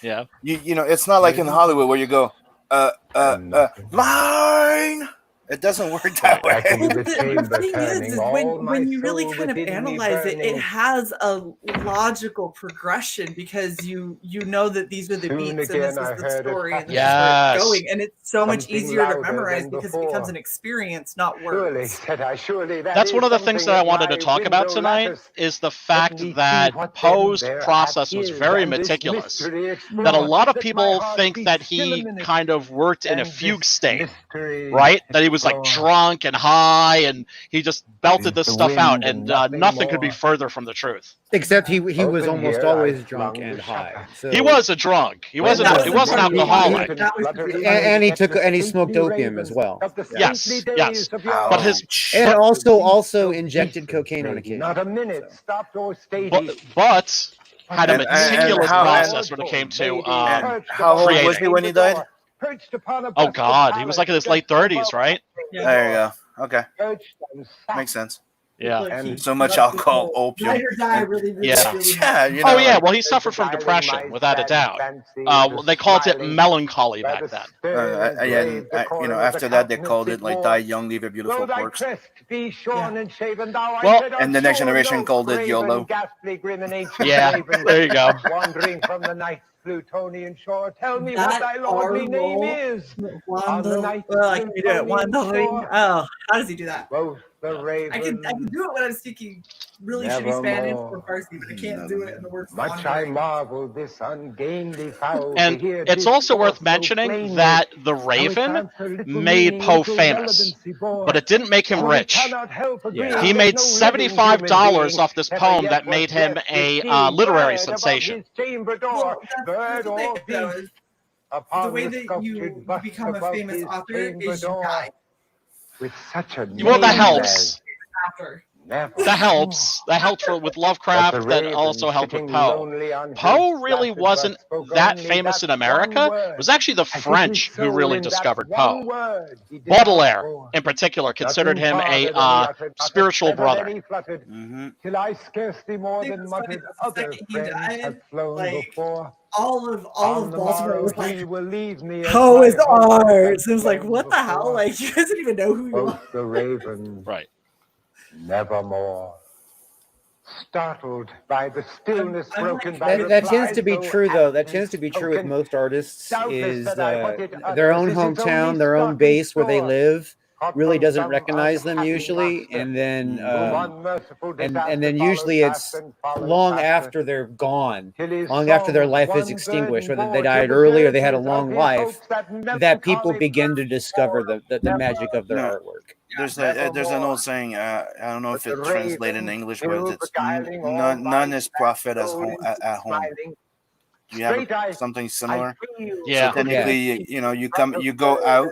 Yeah. you know, it's not like in Hollywood where you go, And nothing. line. It doesn't work that Right. way. Back into Well, the the chamber thing turning, is all my when you really soul kind of within me analyze it, it burning. has a logical progression because you know that these are the Soon beats and this again is I the heard a story and this tap. is where it's Yes. going, and it's so much Something easier to louder memorize than because it becomes before. an experience, not Surely, words. said I, surely That's is one of the things something that I in wanted to my talk about window tonight lattice. is the Let fact me see that what then Poe's thereat process was is, very and this meticulous. mystery explore. That a lot of Let my people heart think be that still a he minute, kind of worked in a and fugue this state, mystery right? That he was like explore. drunk and high and he just belted this The stuff out, wind and and nothing could be more. further from the truth. Except he was Open almost here, I always drunk flung and the high. shutter. So He was a drunk. He wasn't. That was He the wasn't part. alcoholic. That was the and he Yet took the and he smoked stately opium as ravens well. of the Yes, saintly yes. days of yore. But his And but, also injected cocaine on occasion. Not a minute So. stopped or stayed. but had a And meticulous how process when it came to how old was he when he died? Oh God, he was like in his late 30s, right? Yeah. There you go. Okay, makes sense. Yeah. Look, And So much alcohol, opium. Ride or die really, really, Yeah. really Yeah, you know. Oh yeah, like, well he suffered from depression without a doubt. They called it melancholy back then. you know, after that they called it like "Die Young, Leave a Beautiful Corpse." Well, and the next generation called it YOLO. Yeah, there you go. Wandering from the night's Plutonian shore, tell me That what thy lordly name role- is. I can do it. Wandering. Oh, how does he do that? Both the raven. I can do it when I'm speaking really shitty Spanish or Farsi, but I can't do it in the words Much I wandering. marvel this ungainly fowl. And to hear it's this also worth voice so mentioning plainly. that the How it Raven transfer little made meaning Poe into famous, relevancy bore. but it didn't make him For we rich. cannot help agreeing He that made no living $75 human being off this ever poem yet that was made him blessed a with seeing literary bird above sensation. his chamber door, Well, bird that's the or thing, though, beast, is upon the way the that sculptured you bust become a above famous his author chamber is you door. die With such a Well, that name helps. as after. never That helps. That helped with But the Lovecraft. That raven also helped with sitting Poe. lonely on his Poe really placid wasn't bust spoke that only famous that in America. one It word. was actually the As if his French who soul really in that discovered one Poe. word he did Baudelaire, outpour. in particular, considered Nothing him farther a than he uttered, not a spiritual feather brother. than he fluttered, Mm-hmm. till I scarcely more I think than it's funny muttered, that the other second he friends died, have flown like, before. all of On the Baltimore morrow was like, he will leave me as Poe my is hope ours. had It was like, flown what the hell? before. Like, you guys didn't even know who you Both are. the raven Right. nevermore. Startled by the stillness I'm broken like- by That tends to be replies so true, though. That aptly tends to be true with spoken. most artists. Doubtless Is said I, what it their utters own is its hometown, only their own stock base and where they store, live, caught really from doesn't some recognize them unhappy usually, master, and then whom unmerciful and disaster then followed usually fast it's and followed long faster, after they're gone, till his long after their songs life is one extinguished, burden whether they bore, till died the early or they had a dirges of long his life, hopes that that people melancholy begin to burst discover forth. the magic of their No. artwork. There's an Nevermore. old saying. I don't know if But the it translated in raven, English, still but it's beguiling all none my is sad prophet as soul home into at home. smiling. Do you have Straight something similar? feel Yeah. So technically, you know, you go out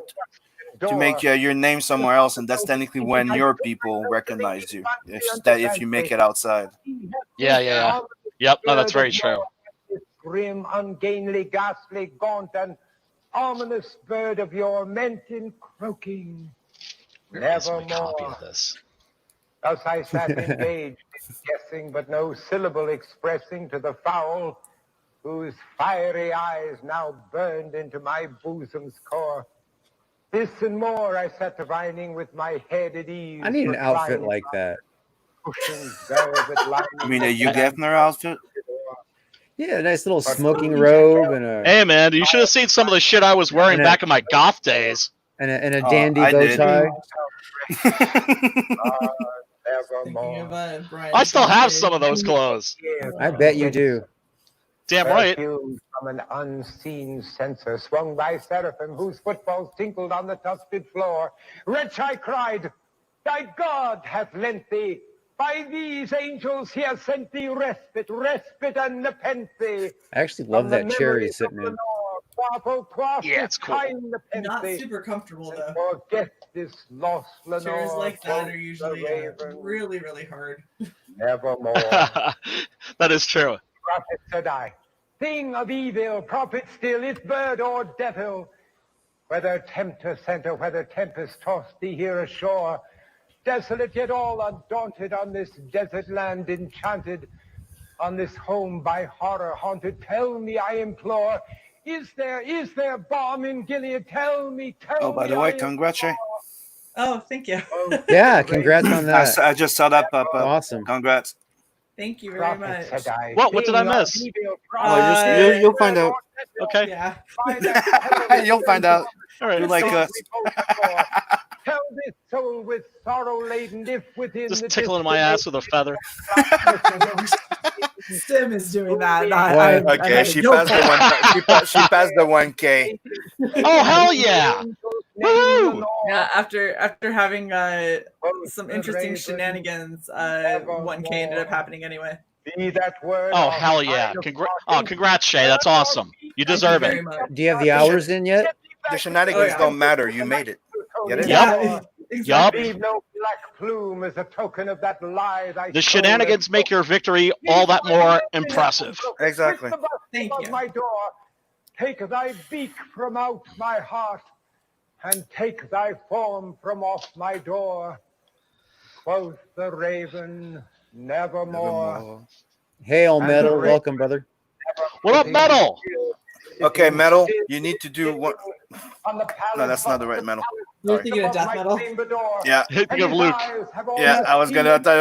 to make your name somewhere else, and that's technically when your people recognize you. If you make it outside. Yeah. Yep. No, that's very true. Grim, ungainly, ghastly, gaunt, and ominous bird of your mentin croaking. Where is my copy Nevermore. of this? Thus I sat engaged in guessing, but no syllable expressing to the fowl whose fiery eyes now burned into my bosom's core. This and more I sat divining with my head at ease. I need an outfit reclining like that. Cushion's velvet lining. You mean a Hugh Hefner outfit? Yeah, a nice little smoking robe and a Hey, man, you should have seen some of the shit I was wearing back in my goth days. and a dandy I bow did. tie. Evermore. I still have some of those clothes. I bet you do. Damn right. Perfumed from an unseen censer swung by seraphim whose footfalls tinkled on the tufted floor. Wretch, I cried, thy God hath lent thee. By these angels he has sent thee respite, respite and nepenthe. I actually love that cherry sitting in. Yeah, it's cool. Not super comfortable though. Forget this lost Lenore. Chairs like that quoth are usually the raven, really, really hard. nevermore. That is true. Prophet, said I, thing of evil, prophet still, if bird or devil, whether tempter sent or whether tempest tossed thee here ashore, desolate yet all undaunted on this desert land enchanted, on this home by horror haunted, tell me, I implore, is there balm in Gilead? Tell me, tell me. Oh, by the way, congrats, Shay. Oh, thank you. Yeah, congrats on that. I just saw that pop up. Awesome. Congrats. Thank you very much. What did I miss? Oh, you'll find out. Okay. Yeah. You'll find out. All right. You like us. Tell this soul with sorrow laden, if within Just the tickling my ass with a feather. Sim is doing that. Okay, she passed the one. She passed the 1K. Oh, hell yeah. Woo! Yeah, after having some interesting shenanigans, 1K ended up happening anyway. Be that word Oh, hell yeah. Congrats, Shay. That's awesome. You deserve Thank you it. very much. Do you have the hours in yet? The shenanigans don't matter. You made it. Get it? Yup. Yup. Leave no black plume as a token of that lie. The shenanigans make your victory all that more impressive. Exactly. Thank you. My door. Take thy beak from out my heart, and take thy form from off my door. Quoth the raven, nevermore. Hail, Metal. Welcome, brother. What up, Metal? Okay, Metal, you need to do what? No, that's not the right Metal. You're Sorry. thinking of death metal? Yeah. Think of Luke. Yeah, I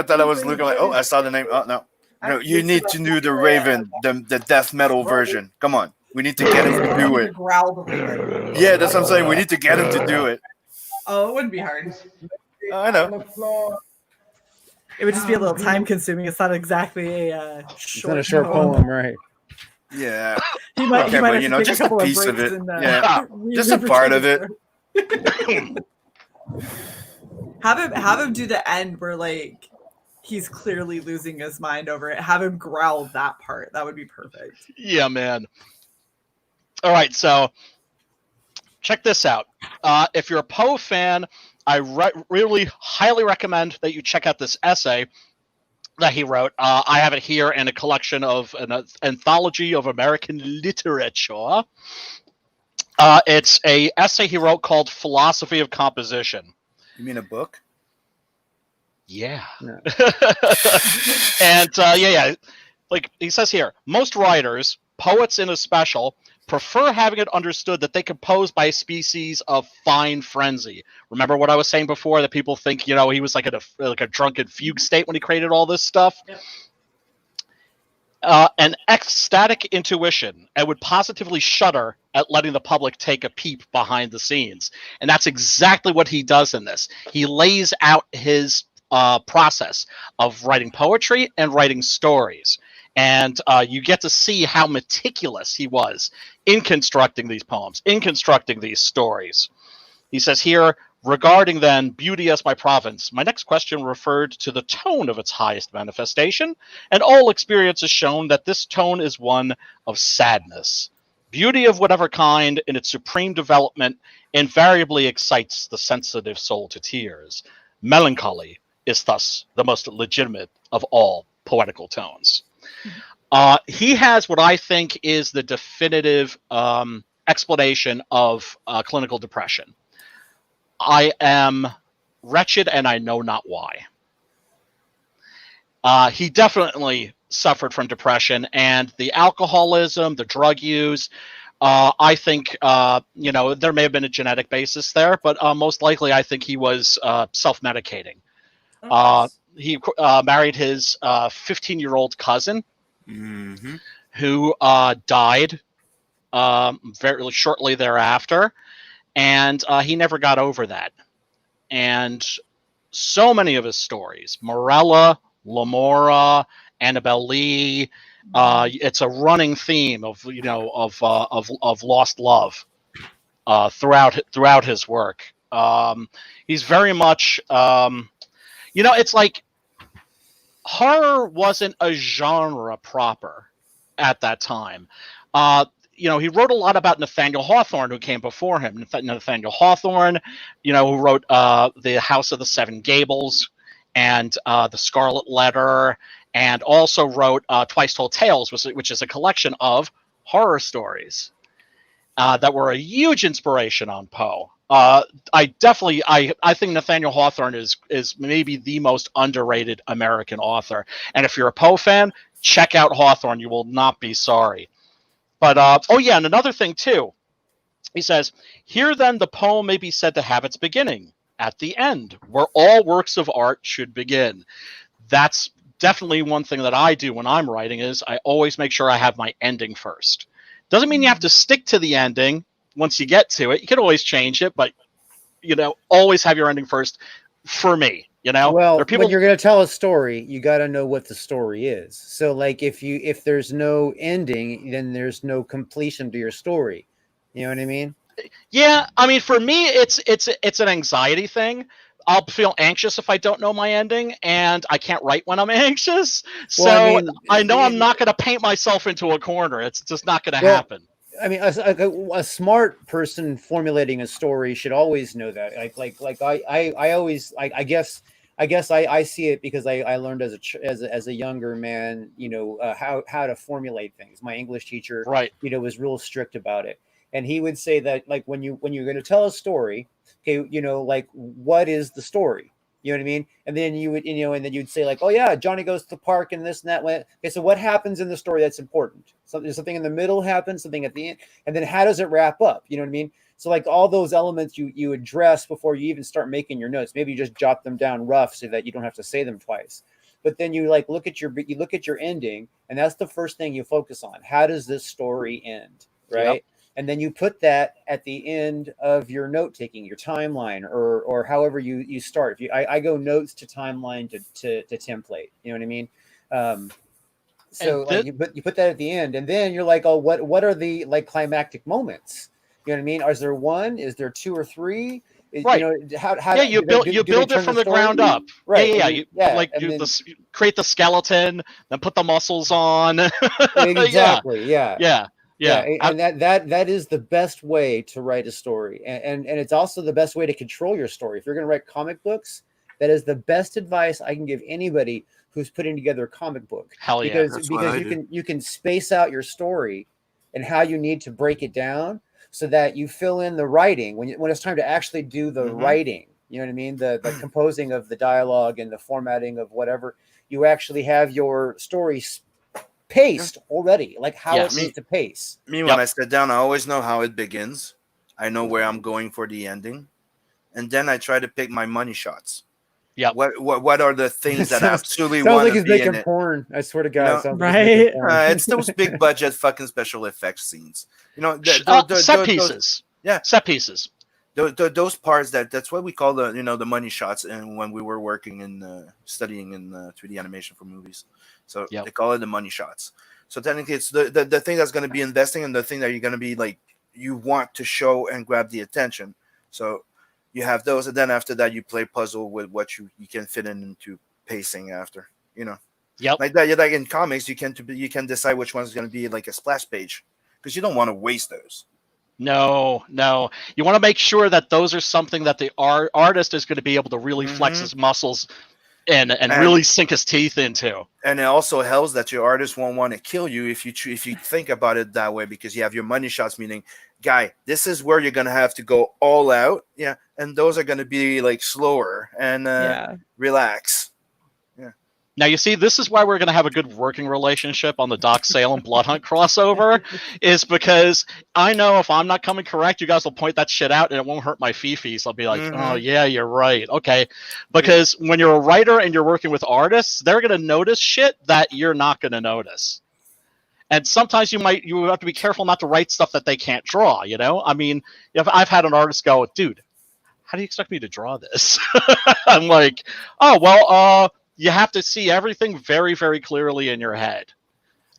thought I was looking like, oh, I saw the name. Oh, no. No, you need to do the Raven, the death metal version. Come on. We need to get him to do it. Growl the raven. Yeah, that's what I'm saying. We need to get him to do it. Oh, it wouldn't be hard. I know. It would just be a little time consuming. It's not exactly a short. It's not a short poem, right? Yeah. He might, Okay, he might but have you to know, take just a a couple of piece of breaks it. and, Yeah. Just a part of it. Have him do the end where like he's clearly losing his mind over it. Have him growl that part. That would be perfect. Yeah, man. All right, so check this out. If you're a Poe fan, I really highly recommend that you check out this essay that he wrote. I have it here in a collection of an anthology of American literature. It's a essay he wrote called Philosophy of Composition. You mean a book? Yeah. No. And yeah. Like he says here, most writers, poets in especial, prefer having it understood that they compose by a species of fine frenzy. Remember what I was saying before, that people think, he was like a drunken fugue state when he created all this stuff? Yep. An ecstatic intuition, and would positively shudder at letting the public take a peep behind the scenes. And that's exactly what he does in this. He lays out his process of writing poetry and writing stories. And you get to see how meticulous he was in constructing these poems, in constructing these stories. He says here, regarding then beauty as my province, my next question referred to the tone of its highest manifestation, and all experience has shown that this tone is one of sadness. Beauty of whatever kind, in its supreme development, invariably excites the sensitive soul to tears. Melancholy is thus the most legitimate of all poetical tones. He has what I think is the definitive explanation of clinical depression. I am wretched and I know not why. He definitely suffered from depression and the alcoholism, the drug use. I think there may have been a genetic basis there, but most likely I think he was self-medicating. He married his 15-year-old cousin, who died very shortly thereafter, and he never got over that. And so many of his stories, Morella, Lamora, Annabelle Lee, it's a running theme of lost love throughout his work. He's very much it's like horror wasn't a genre proper at that time. He wrote a lot about Nathaniel Hawthorne, who came before him. Nathaniel Hawthorne, who wrote The House of the Seven Gables and The Scarlet Letter, and also wrote Twice Told Tales, which is a collection of horror stories that were a huge inspiration on Poe. I think Nathaniel Hawthorne is maybe the most underrated American author. And if you're a Poe fan, check out Hawthorne. You will not be sorry. But, and another thing, too. He says, here then the poem may be said to have its beginning, at the end, where all works of art should begin. That's definitely one thing that I do when I'm writing, is I always make sure I have my ending first. Doesn't mean you have to stick to the ending once you get to it. You can always change it, but, always have your ending first for me. Well, when you're going to tell a story, you got to know what the story is. So, like, if there's no ending, then there's no completion to your story. You know what I mean? Yeah, I mean, for me, it's an anxiety thing. I'll feel anxious if I don't know my ending, and I can't write when I'm anxious. So I know I'm not going to paint myself into a corner. It's just not going to happen. I mean, a smart person formulating a story should always know that. I guess I see it because I learned as a younger man, how to formulate things. My English teacher, right, was real strict about it, and he would say that, like, when you're going to tell a story, okay, like, what is the story? You know what I mean? And then you would, and then you'd say, like, oh yeah, Johnny goes to the park and this and that. Okay, so what happens in the story that's important? Something in the middle happens, something at the end, and then how does it wrap up? You know what I mean? So, like, all those elements you address before you even start making your notes. Maybe you just jot them down rough so that you don't have to say them twice. But then you look at your ending, and that's the first thing you focus on. How does this story end? Right. Yep. And then you put that at the end of your note taking, your timeline, or however you start. I go notes to timeline to template. You know what I mean? So you put that at the end, and then you're like, oh, what are the, like, climactic moments? You know what I mean? Is there one? Is there two or three? Right. You build it from the ground up. Right. You create the skeleton, then put the muscles on. Exactly. Yeah. Yeah, and that is the best way to write a story, and it's also the best way to control your story. If you're going to write comic books, that is the best advice I can give anybody who's putting together a comic book. Hell yeah, because you can space out your story and how you need to break it down so that you fill in the writing when it's time to actually do the writing. You know what I mean? The composing of the dialogue and the formatting of whatever. You actually have your story paced already, like how it needs to pace. When I sit down, I always know how it begins. I know where I'm going for the ending, and then I try to pick my money shots. Yeah. What are the things that absolutely sounds want like to he's be making in porn. I swear to God, right? It's those big budget fucking special effects scenes. Set pieces. Set pieces. Those parts that's what we call the money shots. And when we were working in studying in 3D animation for movies, so they call it the money shots. So technically, it's the thing that's going to be investing and the thing that you're going to be like you want to show and grab the attention. So you have those, and then after that, you play puzzle with what you can fit into pacing after. Like that. Like in comics, you can decide which one's going to be like a splash page because you don't want to waste those. No. You want to make sure that those are something that the artist is going to be able to really flex his muscles and really sink his teeth into. And it also helps that your artist won't want to kill you if you think about it that way, because you have your money shots, meaning, guy, this is where you're going to have to go all out. And those are going to be like slower and relax. Now, you see, this is why we're going to have a good working relationship on the Doc Salem Blood Hunt crossover, is because I know if I'm not coming correct, you guys will point that shit out and it won't hurt my fifis. I'll be like, oh, yeah, you're right. Okay. Because when you're a writer and you're working with artists, they're going to notice shit that you're not going to notice. And sometimes you have to be careful not to write stuff that they can't draw, you know? I mean, if I've had an artist go, dude, how do you expect me to draw this? I'm like, oh, well, you have to see everything very, very clearly in your head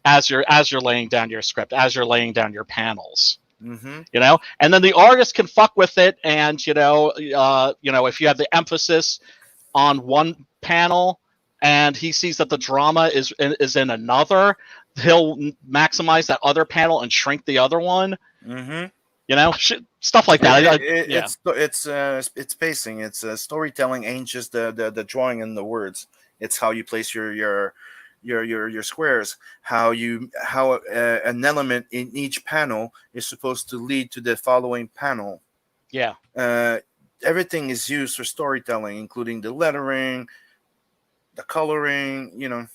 as you're laying down your script, as you're laying down your panels. You know, and then the artist can fuck with it, and you know, if you have the emphasis on one panel, and he sees that the drama is in another, he'll maximize that other panel and shrink the other one. You know, stuff like that. It's pacing. It's storytelling. Ain't just the drawing and the words. It's how you place your squares. How an element in each panel is supposed to lead to the following panel. Yeah. Everything is used for storytelling, including the lettering, the coloring. You know.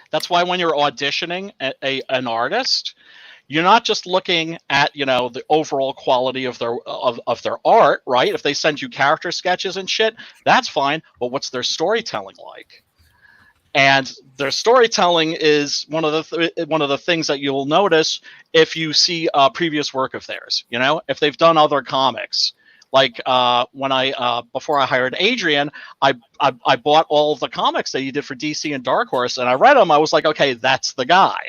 That's why when you're auditioning an artist, you're not just looking at, you know, the overall quality of their art, right? If they send you character sketches and shit, that's fine. But what's their storytelling like? And their storytelling is one of the things that you'll notice if you see previous work of theirs. You know, if they've done other comics, like when before I hired Adrian, I bought all of the comics that he did for DC and Dark Horse, and I read them. I was like, okay, that's the guy,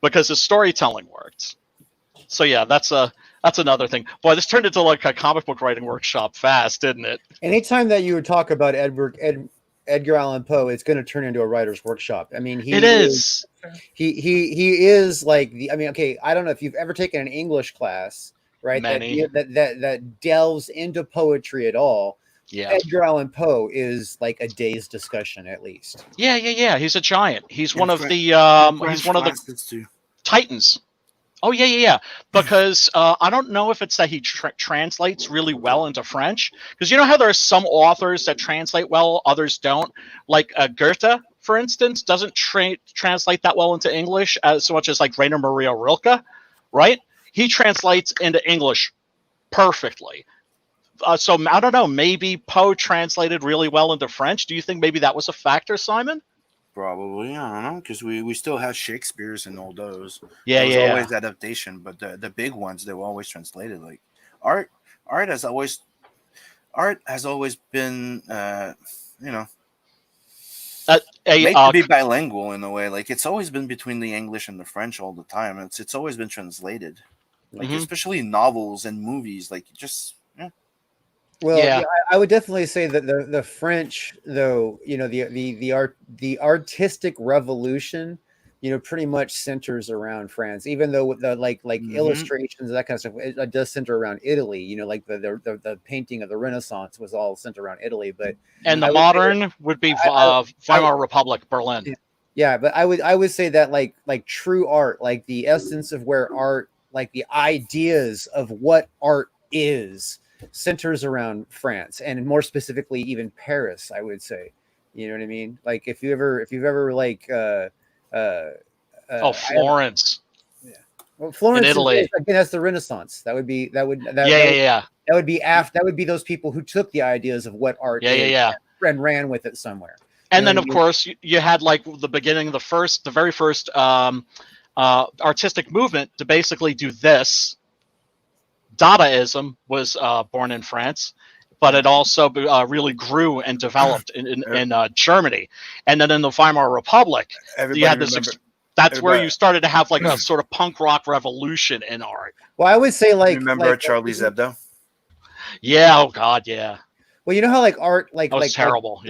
because his storytelling worked. So yeah, that's another thing. Boy, this turned into like a comic book writing workshop fast, didn't it? Anytime that you would talk about Edgar Allan Poe, it's going to turn into a writer's workshop. I mean, he is like the. I mean, okay, I don't know if you've ever taken an English class, right? That delves into poetry at all. Yeah, Edgar Allan Poe is like a day's discussion at least. Yeah. He's a giant. He's one of the titans. Oh yeah. Because I don't know if it's that he translates really well into French. Because you know how there are some authors that translate well, others don't. Like Goethe, for instance, doesn't translate that well into English as much as like Rainer Maria Rilke, right? He translates into English perfectly. So I don't know. Maybe Poe translated really well into French. Do you think maybe that was a factor, Simon? Probably, I don't know, because we still have Shakespeare's and all those. Yeah, there was always adaptation, but the big ones, they were always translated. Like art has always been made to be bilingual in a way. Like it's always been between the English and the French all the time. It's always been translated, like especially novels and movies. Like just Well, yeah, I would definitely say that the French, though, you know, the artistic revolution, you know, pretty much centers around France. Even though the like illustrations, that kind of stuff, it does center around Italy. You know, like the painting of the Renaissance was all centered around Italy. But the modern would be Weimar Republic, Berlin. Yeah, but I would say that like true art, like the essence of where art, like the ideas of what art is, centers around France, and more specifically even Paris, I would say. You know what I mean? Like if you've ever like Florence. Well, Florence in Italy. Again, that's the Renaissance. That would be That would be those people who took the ideas of what art is and ran with it somewhere. And then of course you had like the beginning of the very first artistic movement to basically do this. Dadaism was born in France, but it also really grew and developed in Germany. And then in the Weimar Republic, you had this. That's where you started to have like a sort of punk rock revolution in art. Well, I would say remember Charlie Hebdo? Yeah. Oh God. Yeah. Well, you know how like art, that was terrible.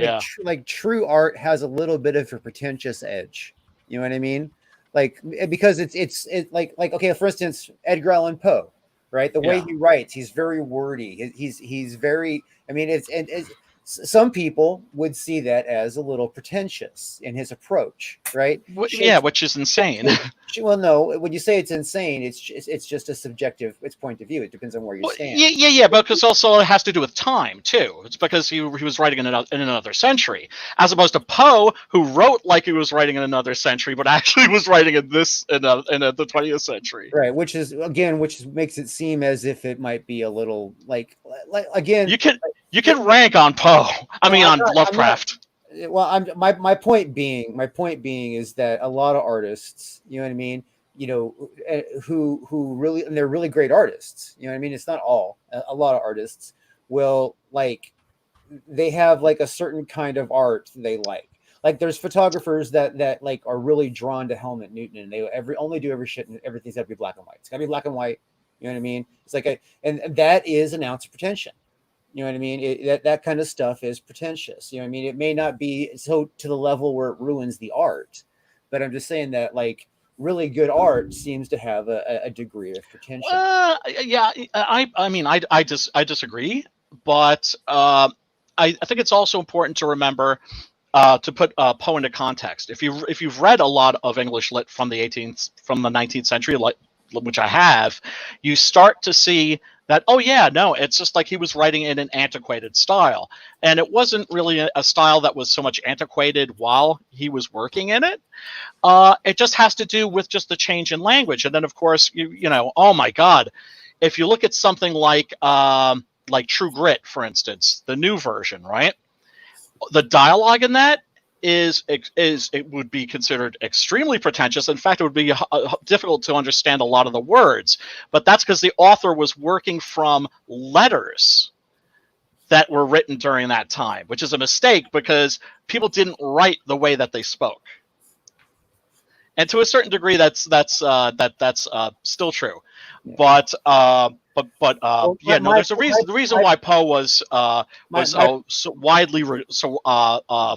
Like true art has a little bit of a pretentious edge. You know what I mean? Like because it's like okay, for instance, Edgar Allan Poe. Right, the way he writes, he's very wordy. He's very. I mean, it's some people would see that as a little pretentious in his approach, right? Yeah, which is insane. Well, no, when you say it's insane, it's just a subjective, it's point of view. It depends on where you stand. Yeah, because also it has to do with time too. It's because he was writing in another century, as opposed to Poe, who wrote like he was writing in another century, but actually was writing in the 20th century. Right, which makes it seem as if it might be a little like again. You can rank on Poe. On Lovecraft. Well, my point being is that a lot of artists, you know what I mean, who really, and they're really great artists, you know what I mean, it's not all, a lot of artists will they have like a certain kind of art they like there's photographers that like are really drawn to Helmut Newton, and they only do every shit, and everything's got to be black and white. It's got to be black and white, you know what I mean? It's like and that is an ounce of pretension. You know what I mean? That kind of stuff is pretentious. You know what I mean? It may not be so to the level where it ruins the art, but I'm just saying that like really good art seems to have a degree of pretension. Yeah, I disagree, but I think it's also important to remember to put Poe into context. If you've read a lot of English lit from the 19th century, which I have, you start to see that, oh yeah, no, it's just like he was writing in an antiquated style. And it wasn't really a style that was so much antiquated while he was working in it. It just has to do with just the change in language. And then, of course, you know, oh my God, if you look at something like True Grit, for instance, the new version, right? The dialogue in that it would be considered extremely pretentious. In fact, it would be difficult to understand a lot of the words, but that's because the author was working from letters that were written during that time, which is a mistake because people didn't write the way that they spoke. And to a certain degree, that's still true. Yeah. There's a reason. The reason why Poe was so widely,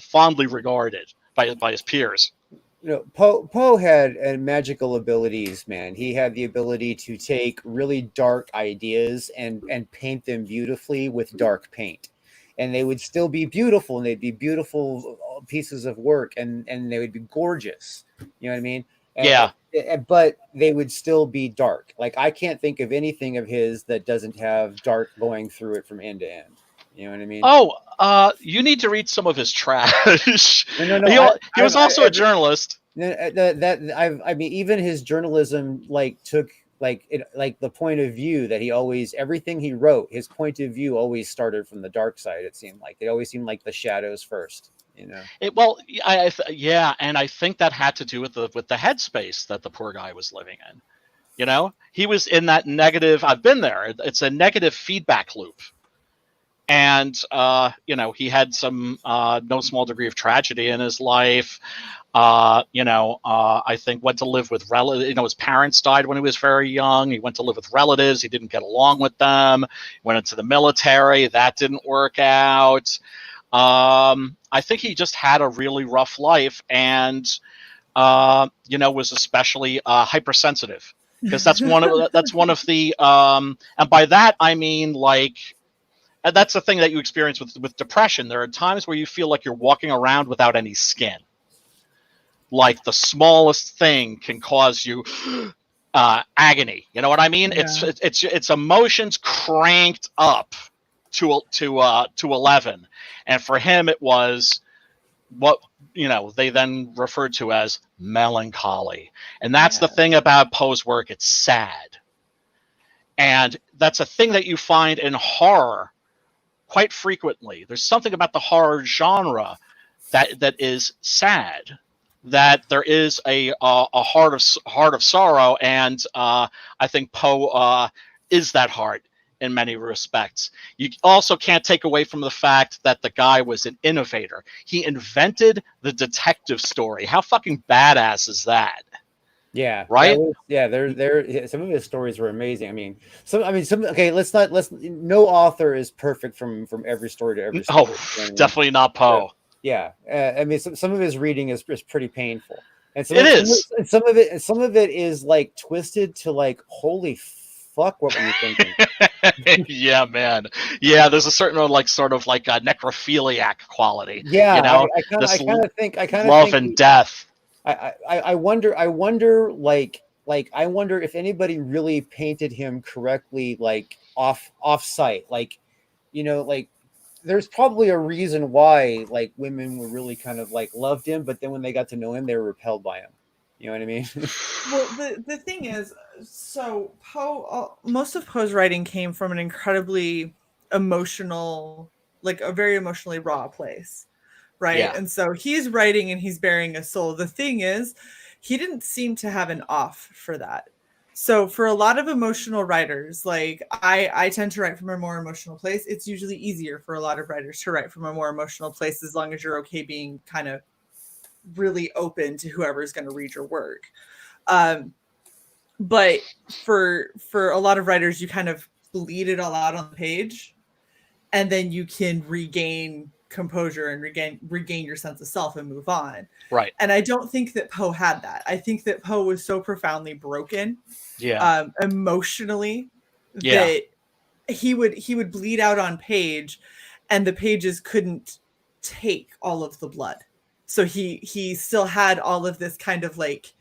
fondly regarded by his peers. You know, Poe had magical abilities, man. He had the ability to take really dark ideas and paint them beautifully with dark paint, and they would still be beautiful, and they'd be beautiful pieces of work, and they would be gorgeous. You know what I mean? But they would still be dark. Like I can't think of anything of his that doesn't have dark going through it from end to end. You know what I mean? Oh, you need to read some of his trash. No. He was also a journalist. I mean, even his journalism took the point of view that he always, everything he wrote, his point of view always started from the dark side. It seemed like it always seemed like the shadows first. You know. And I think that had to do with the headspace that the poor guy was living in. You know, he was in that negative. I've been there. It's a negative feedback loop, and he had some no small degree of tragedy in his life. I think went to live with relatives. You know, his parents died when he was very young. He went to live with relatives. He didn't get along with them. Went into the military. That didn't work out. I think he just had a really rough life, and was especially hypersensitive, because that's one of the and by that I mean and that's the thing that you experience with depression. There are times where you feel like you're walking around without any skin. Like the smallest thing can cause you agony. You know what I mean? Yeah. It's emotions cranked up to 11, and for him it was what they then referred to as melancholy. And that's the thing about Poe's work. It's sad, and that's a thing that you find in horror quite frequently. There's something about the horror genre that is sad, that there is a heart of sorrow, and I think Poe is that heart in many respects. You also can't take away from the fact that the guy was an innovator. He invented the detective story. How fucking badass is that? Yeah. Right? There some of his stories were amazing. I mean, no author is perfect from every story to every story. Oh, definitely not Poe. Yeah. I mean, some of his reading is pretty painful. And some of it is like twisted to like, holy fuck? What were you thinking? Yeah, man. Yeah, there's a certain sort of like a necrophiliac quality. Yeah, you know, I kind of think love and death. I wonder I wonder if anybody really painted him correctly, like off site, like, you know, like there's probably a reason why like women were really kind of like loved him, but then when they got to know him, they were repelled by him. You know what I mean? Well, the thing is, so Poe, most of Poe's writing came from an incredibly emotional, like a very emotionally raw place, right? Yeah. And so he's writing and he's bearing a soul. The thing is, he didn't seem to have an off for that. So for a lot of emotional writers, like I tend to write from a more emotional place. It's usually easier for a lot of writers to write from a more emotional place as long as you're okay being kind of really open to whoever's going to read your work. But for a lot of writers, you kind of bleed it all out on the page, and then you can regain composure and regain your sense of self and move on. Right. And I don't think that Poe had that. I think that Poe was so profoundly broken, emotionally, that he would bleed out on page, and the pages couldn't take all of the blood. So he still had all of this kind of like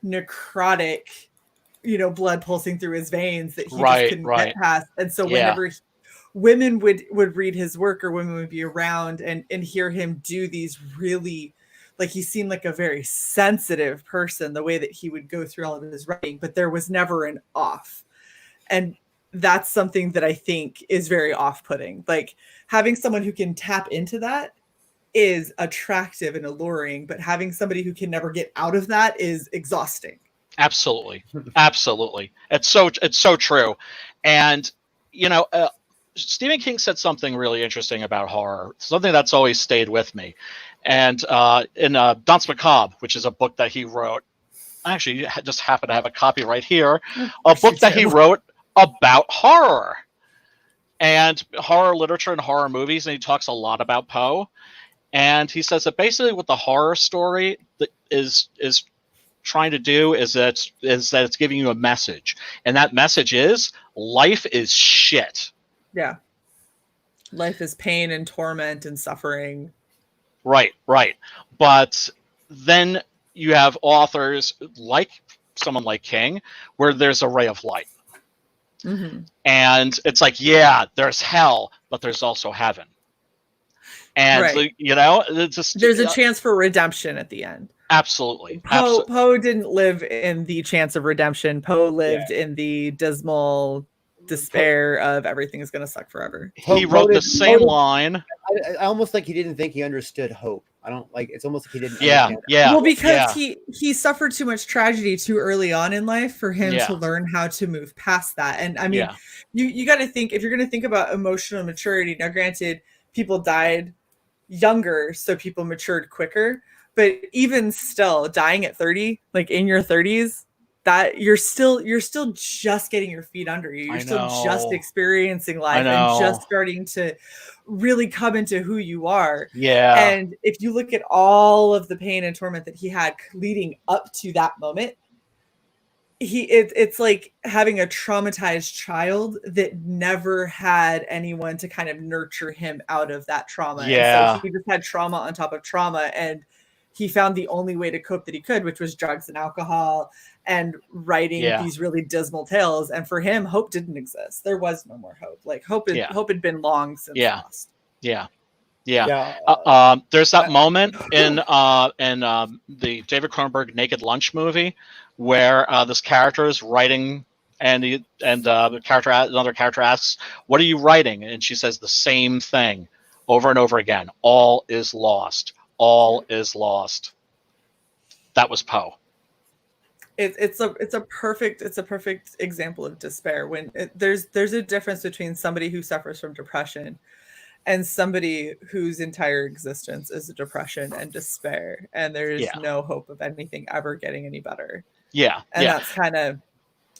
necrotic, you know, blood pulsing through his veins that he just couldn't get past. And so whenever women would read his work, or women would be around and hear him do these really, like, he seemed like a very sensitive person, the way that he would go through all of his writing, but there was never an off. And that's something that I think is very off-putting. Like, having someone who can tap into that is attractive and alluring, but having somebody who can never get out of that is exhausting. Absolutely. Absolutely. It's so true. And, you know, Stephen King said something really interesting about horror, something that's always stayed with me. And in Danse Macabre, which is a book that he wrote, I actually just happen to have a copy right here, a book that he wrote about horror and horror literature and horror movies. And he talks a lot about Poe. And he says that basically what the horror story is trying to do is that it's giving you a message. And that message is life is shit. Yeah. Life is pain and torment and suffering. Right. But then you have authors like someone like King, where there's a ray of light. Mm-hmm. And it's like, yeah, there's hell, but there's also heaven. And, you know, it's just, there's a chance for redemption at the end. Absolutely. Poe didn't live in the chance of redemption. Poe lived in the dismal despair of everything is going to suck forever. He wrote the same line. I almost like he didn't think he understood hope. I don't like, it's almost like he didn't understand. Well, because he suffered too much tragedy too early on in life for him to learn how to move past that. And I mean, you got to think, if you're going to think about emotional maturity, now granted, people died younger, so people matured quicker, but even still, dying at 30, like in your 30s, that you're still just getting your feet under you. You're still just experiencing life and just starting to really come into who you are. Yeah. And if you look at all of the pain and torment that he had leading up to that moment, it's like having a traumatized child that never had anyone to kind of nurture him out of that trauma. Yeah. And so he just had trauma on top of trauma, and he found the only way to cope that he could, which was drugs and alcohol and writing these really dismal tales. And for him, hope didn't exist. There was no more hope. Like hope had been long since lost. There's that moment in the David Cronenberg Naked Lunch movie where this character is writing, and another character asks, "What are you writing?" And she says the same thing over and over again: "All is lost. All is lost." That was Poe. It's a perfect example of despair. When there's a difference between somebody who suffers from depression and somebody whose entire existence is depression and despair, and there's no hope of anything ever getting any better. That's kind of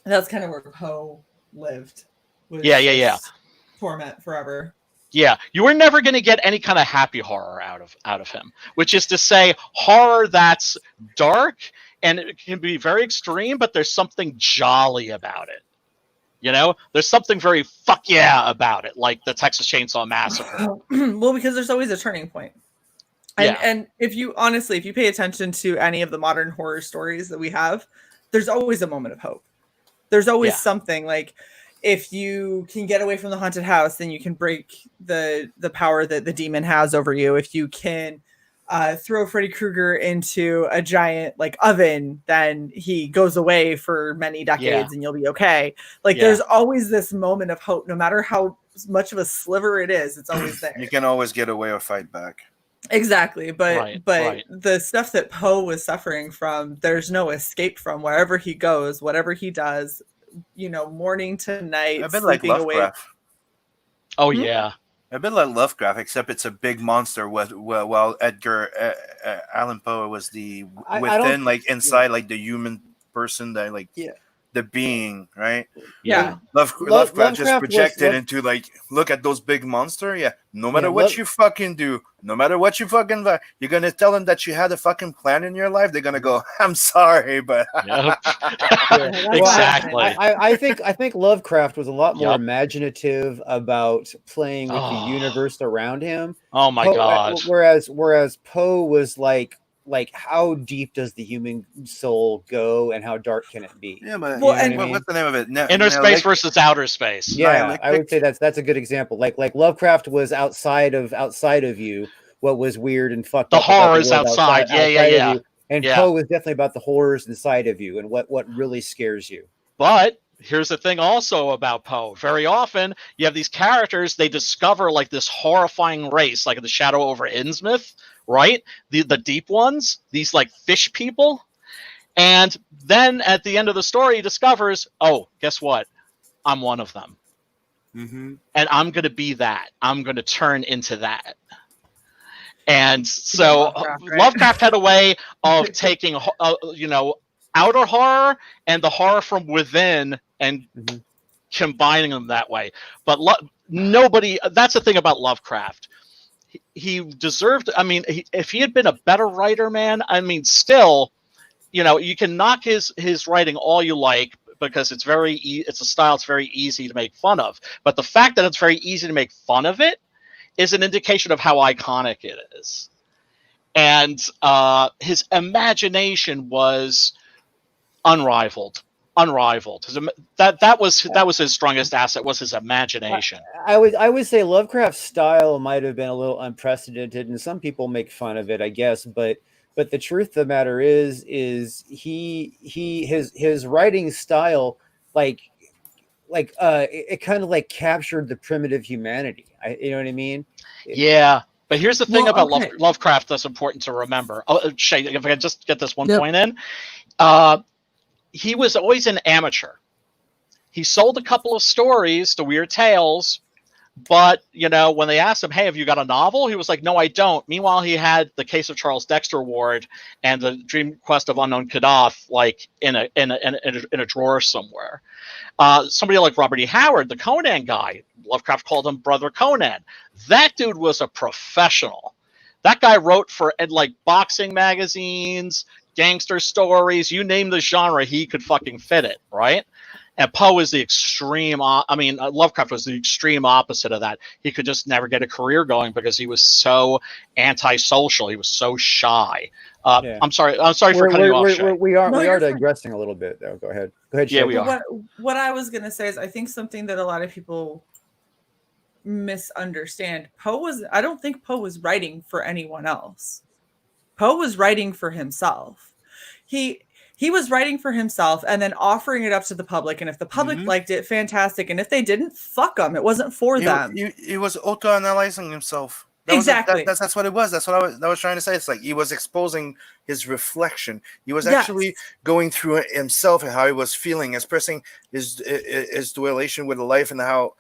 where Poe lived. Torment forever. Yeah, you were never going to get any kind of happy horror out of him, which is to say, horror that's dark and it can be very extreme, but there's something jolly about it. You know, there's something very fuck yeah about it, like the Texas Chainsaw Massacre. Well, because there's always a turning point. And if you pay attention to any of the modern horror stories that we have, there's always a moment of hope. There's always something like, if you can get away from the haunted house, then you can break the power that the demon has over you. If you can throw Freddy Krueger into a giant like oven, then he goes away for many decades and you'll be okay. Like there's always this moment of hope, no matter how much of a sliver it is, it's always there. You can always get away or fight back. Exactly. But the stuff that Poe was suffering from, there's no escape from. Wherever he goes, whatever he does, you know, morning to night, a bit like Lovecraft. Oh yeah, a bit like Lovecraft, except it's a big monster. While Edgar Allan Poe was the within, like inside, like the human person that like the being, right? Yeah. Lovecraft just projected into like, look at those big monster. Yeah. No matter what you fucking do, no matter what you fucking do, you're gonna tell them that you had a fucking plan in your life. They're gonna go, I'm sorry, but exactly. I think Lovecraft was a lot more imaginative about playing with the universe around him. Oh my god. Whereas Poe was like how deep does the human soul go and how dark can it be? Yeah, but what's the name of it? Inner space versus outer space. Yeah, I would say that's a good example. Like Lovecraft was outside of you. What was weird and fucked up. The horrors outside. Yeah. And Poe was definitely about the horrors inside of you and what really scares you. But here's the thing also about Poe. Very often you have these characters, they discover like this horrifying race, like the Shadow over Innsmouth, right? The deep ones, these like fish people. And then at the end of the story, he discovers, oh, guess what? I'm one of them. Mm-hmm. And I'm going to be that. I'm going to turn into that. And so Lovecraft had a way of taking, outer horror and the horror from within and combining them that way. But nobody, that's the thing about Lovecraft. He deserved, if he had been a better writer, man, still, you can knock his writing all you like because it's it's a style it's very easy to make fun of. But the fact that it's very easy to make fun of it is an indication of how iconic it is. And his imagination was unrivaled. That was his strongest asset, was his imagination. I would say Lovecraft's style might have been a little unprecedented, and some people make fun of it, I guess. But the truth of the matter is his writing style, it kind of like captured the primitive humanity. You know what I mean? Yeah. But here's the thing about Lovecraft that's important to remember. Oh, Shay, if I can just get this one point in. He was always an amateur. He sold a couple of stories to Weird Tales, but, when they asked him, hey, have you got a novel? He was like, no, I don't. Meanwhile, he had The Case of Charles Dexter Ward and The Dream Quest of Unknown Gaddafi, like in a drawer somewhere. Somebody like Robert E. Howard, the Conan guy, Lovecraft called him Brother Conan. That dude was a professional. That guy wrote for like boxing magazines, gangster stories, you name the genre, he could fucking fit it, right? And Poe is the extreme. Lovecraft was the extreme opposite of that. He could just never get a career going because he was so antisocial. He was so shy. I'm sorry for cutting you off, Shay. We are digressing a little bit, though. Go ahead. Yeah, we are. What I was gonna say is, I think something that a lot of people misunderstand. I don't think Poe was writing for anyone else. Poe was writing for himself. He was writing for himself and then offering it up to the public. And if the public liked it, fantastic. And if they didn't, fuck them. It wasn't for them. He was auto-analyzing himself. Exactly. That's what it was. That's what I was trying to say. It's like he was exposing his reflection. He was actually going through it himself and how he was feeling, expressing his relation with life and how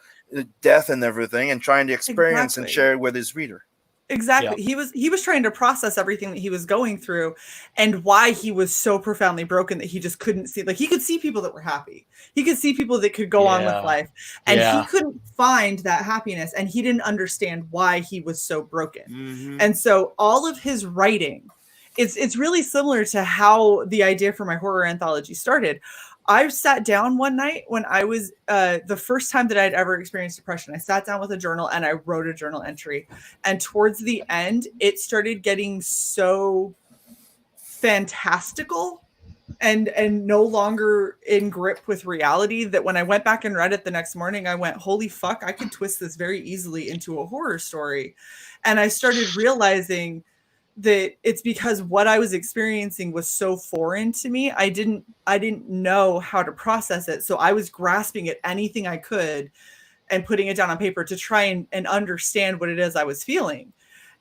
death and everything, and trying to experience and share it with his reader. Exactly. Yeah. He was trying to process everything that he was going through and why he was so profoundly broken that he just couldn't see. Like, he could see people that were happy. He could see people that could go on with life. And he couldn't find that happiness, and he didn't understand why he was so broken. And so all of his writing, it's really similar to how the idea for my horror anthology started. I sat down one night when I was the first time that I'd ever experienced depression. I sat down with a journal and I wrote a journal entry. And towards the end, it started getting so fantastical and no longer in grip with reality that when I went back and read it the next morning, I went, holy fuck, I could twist this very easily into a horror story. And I started realizing that it's because what I was experiencing was so foreign to me. I didn't know how to process it. So I was grasping at anything I could and putting it down on paper to try and understand what it is I was feeling.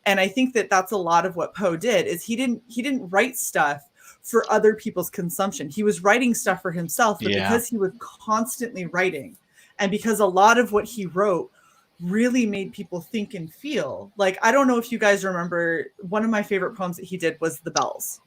And I think that that's a lot of what Poe did is he didn't write stuff for other people's consumption. He was writing stuff for himself, but because he was constantly writing and because a lot of what he wrote really made people think and feel. Like, I don't know if you guys remember, one of my favorite poems that he did was The Bells.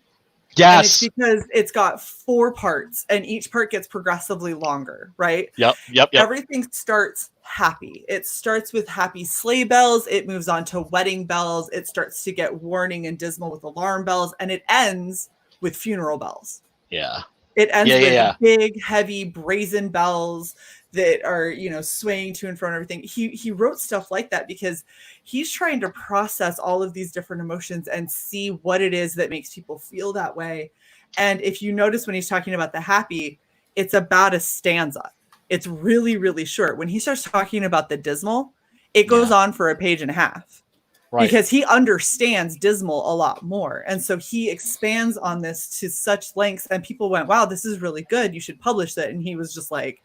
Yes. And it's because it's got 4 parts and each part gets progressively longer, right? Yep. Everything starts happy. It starts with happy sleigh bells. It moves on to wedding bells. It starts to get warning and dismal with alarm bells. And it ends with funeral bells. Yeah. It ends with big, heavy, brazen bells that are, swaying to and fro and everything. He wrote stuff like that because he's trying to process all of these different emotions and see what it is that makes people feel that way. And if you notice when he's talking about the happy, it's about a stanza. It's really, really short. When he starts talking about the dismal, it goes on for a page and a half. Right. Because he understands dismal a lot more. And so he expands on this to such lengths and people went, wow, this is really good. You should publish it. And he was just like,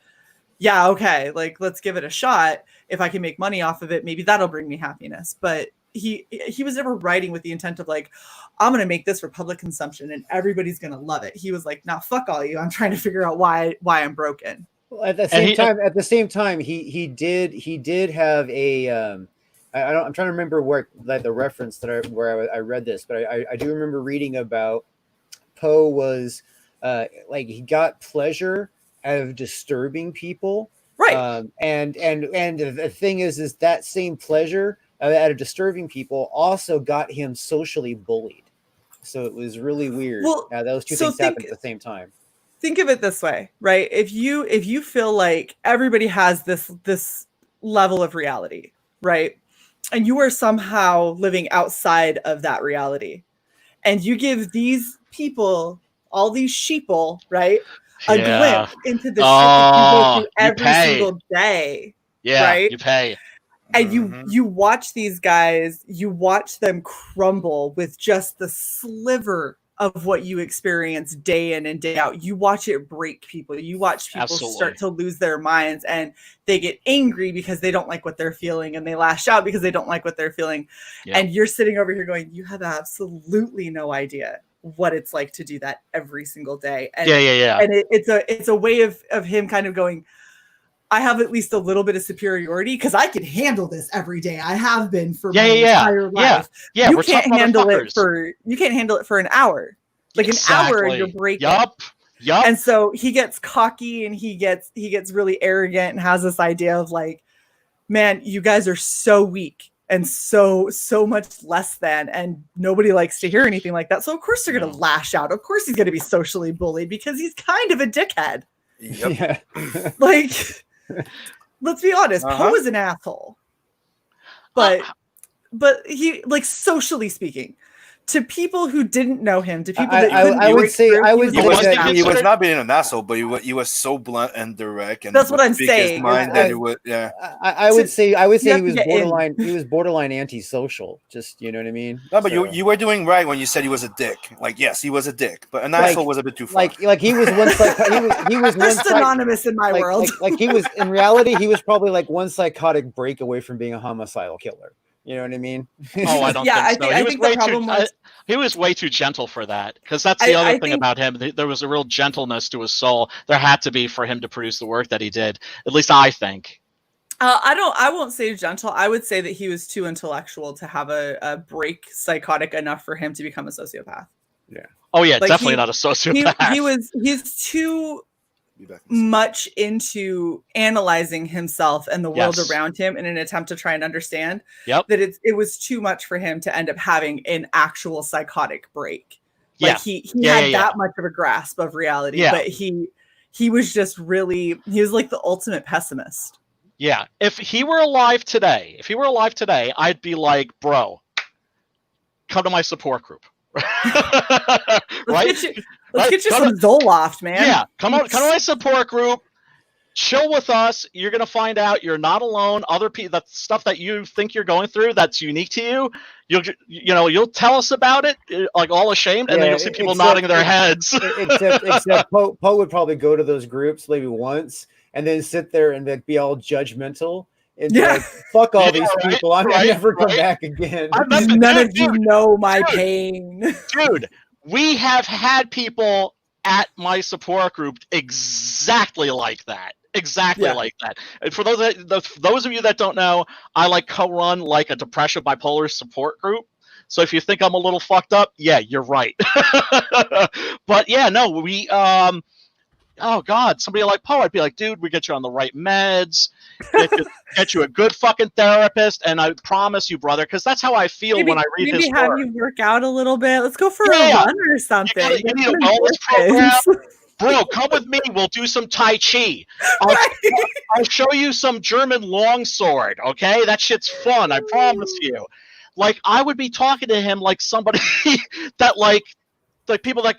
yeah, okay, like, let's give it a shot. If I can make money off of it, maybe that'll bring me happiness. But he was never writing with the intent of like, I'm going to make this for public consumption and everybody's going to love it. He was like, nah, fuck all you. I'm trying to figure out why I'm broken. Well, at the same time, he did have a, I'm trying to remember where the reference that where I read this, but I do remember reading about Poe was like he got pleasure out of disturbing people, right? And the thing is that same pleasure out of disturbing people also got him socially bullied. So it was really weird. Well, those two things happened at the same time. Think of it this way, right? If you feel like everybody has this level of reality, right? And you are somehow living outside of that reality. And you give these people, all these sheeple, right? A glimpse into the shit that you go through every single day. Yeah, right? You pay. And you watch these guys, you watch them crumble with just the sliver of what you experience day in and day out. You watch it break people. You watch people start to lose their minds and they get angry because they don't like what they're feeling and they lash out because they don't like what they're feeling. Yep. And you're sitting over here going, you have absolutely no idea what it's like to do that every single day. And, And it's a way of him kind of going, I have at least a little bit of superiority because I can handle this every day. I have been for my entire life. Yeah, you can't handle it for an hour. Like an hour, you're breaking. Yup. And so he gets cocky and he gets really arrogant and has this idea of like, man, you guys are so weak and so much less than, and nobody likes to hear anything like that. So of course they're gonna lash out. Of course he's gonna be socially bullied because he's kind of a dickhead. Yep. Like. Let's be honest. Poe is an asshole, but he, like, socially speaking, to people who didn't know him, to people that I would say he was not being an asshole, but he was so blunt and direct, and that's what I'm saying. I would say he was borderline. He was borderline antisocial. Just, you know what I mean? No, but you were doing right when you said he was a dick. Like, yes, he was a dick, but an asshole was a bit too far. Like he was one. He was one synonymous in my world. Like he was in reality, he was probably like one psychotic break away from being a homicidal killer. You know what I mean? Oh, I don't think so. He was way too gentle for that, because that's the other thing about him. There was a real gentleness to his soul. There had to be for him to produce the work that he did. At least I think. I won't say gentle. I would say that he was too intellectual to have a break psychotic enough for him to become a sociopath. Yeah. Oh yeah, like definitely not a sociopath. He's too much into analyzing himself and the world around him in an attempt to try and understand that it was too much for him to end up having an actual psychotic break. Like he had that much of a grasp of reality, but he he was just really, he was like the ultimate pessimist. Yeah. If he were alive today, I'd be like, bro, come to my support group. Let's get you some Zoloft, man. Yeah, come on to my support group. Chill with us. You're gonna find out you're not alone. Other people, that stuff that you think you're going through that's unique to you, you'll tell us about it, like all ashamed, and then you'll see people nodding their heads. except Poe would probably go to those groups maybe once, and then sit there and then be all judgmental. And be like, fuck all these people. I'm never come back again. None of you know my pain. Dude, we have had people at my support group exactly like that. Like that. And for those of you that don't know, I like co-run like a depression bipolar support group. So if you think I'm a little fucked up, yeah, you're right. But yeah, no, we oh God, somebody like Poe, I'd be like, dude, we get you on the right meds, get you a good fucking therapist, and I promise you, brother, because that's how I feel when I read his work. Maybe have you work out a little bit. Let's go for a run or something. You need a wellness program. Bro, come with me. We'll do some Tai Chi. I'll show you some German longsword, okay? That shit's fun, I promise you. Like, I would be talking to him like somebody that, like people that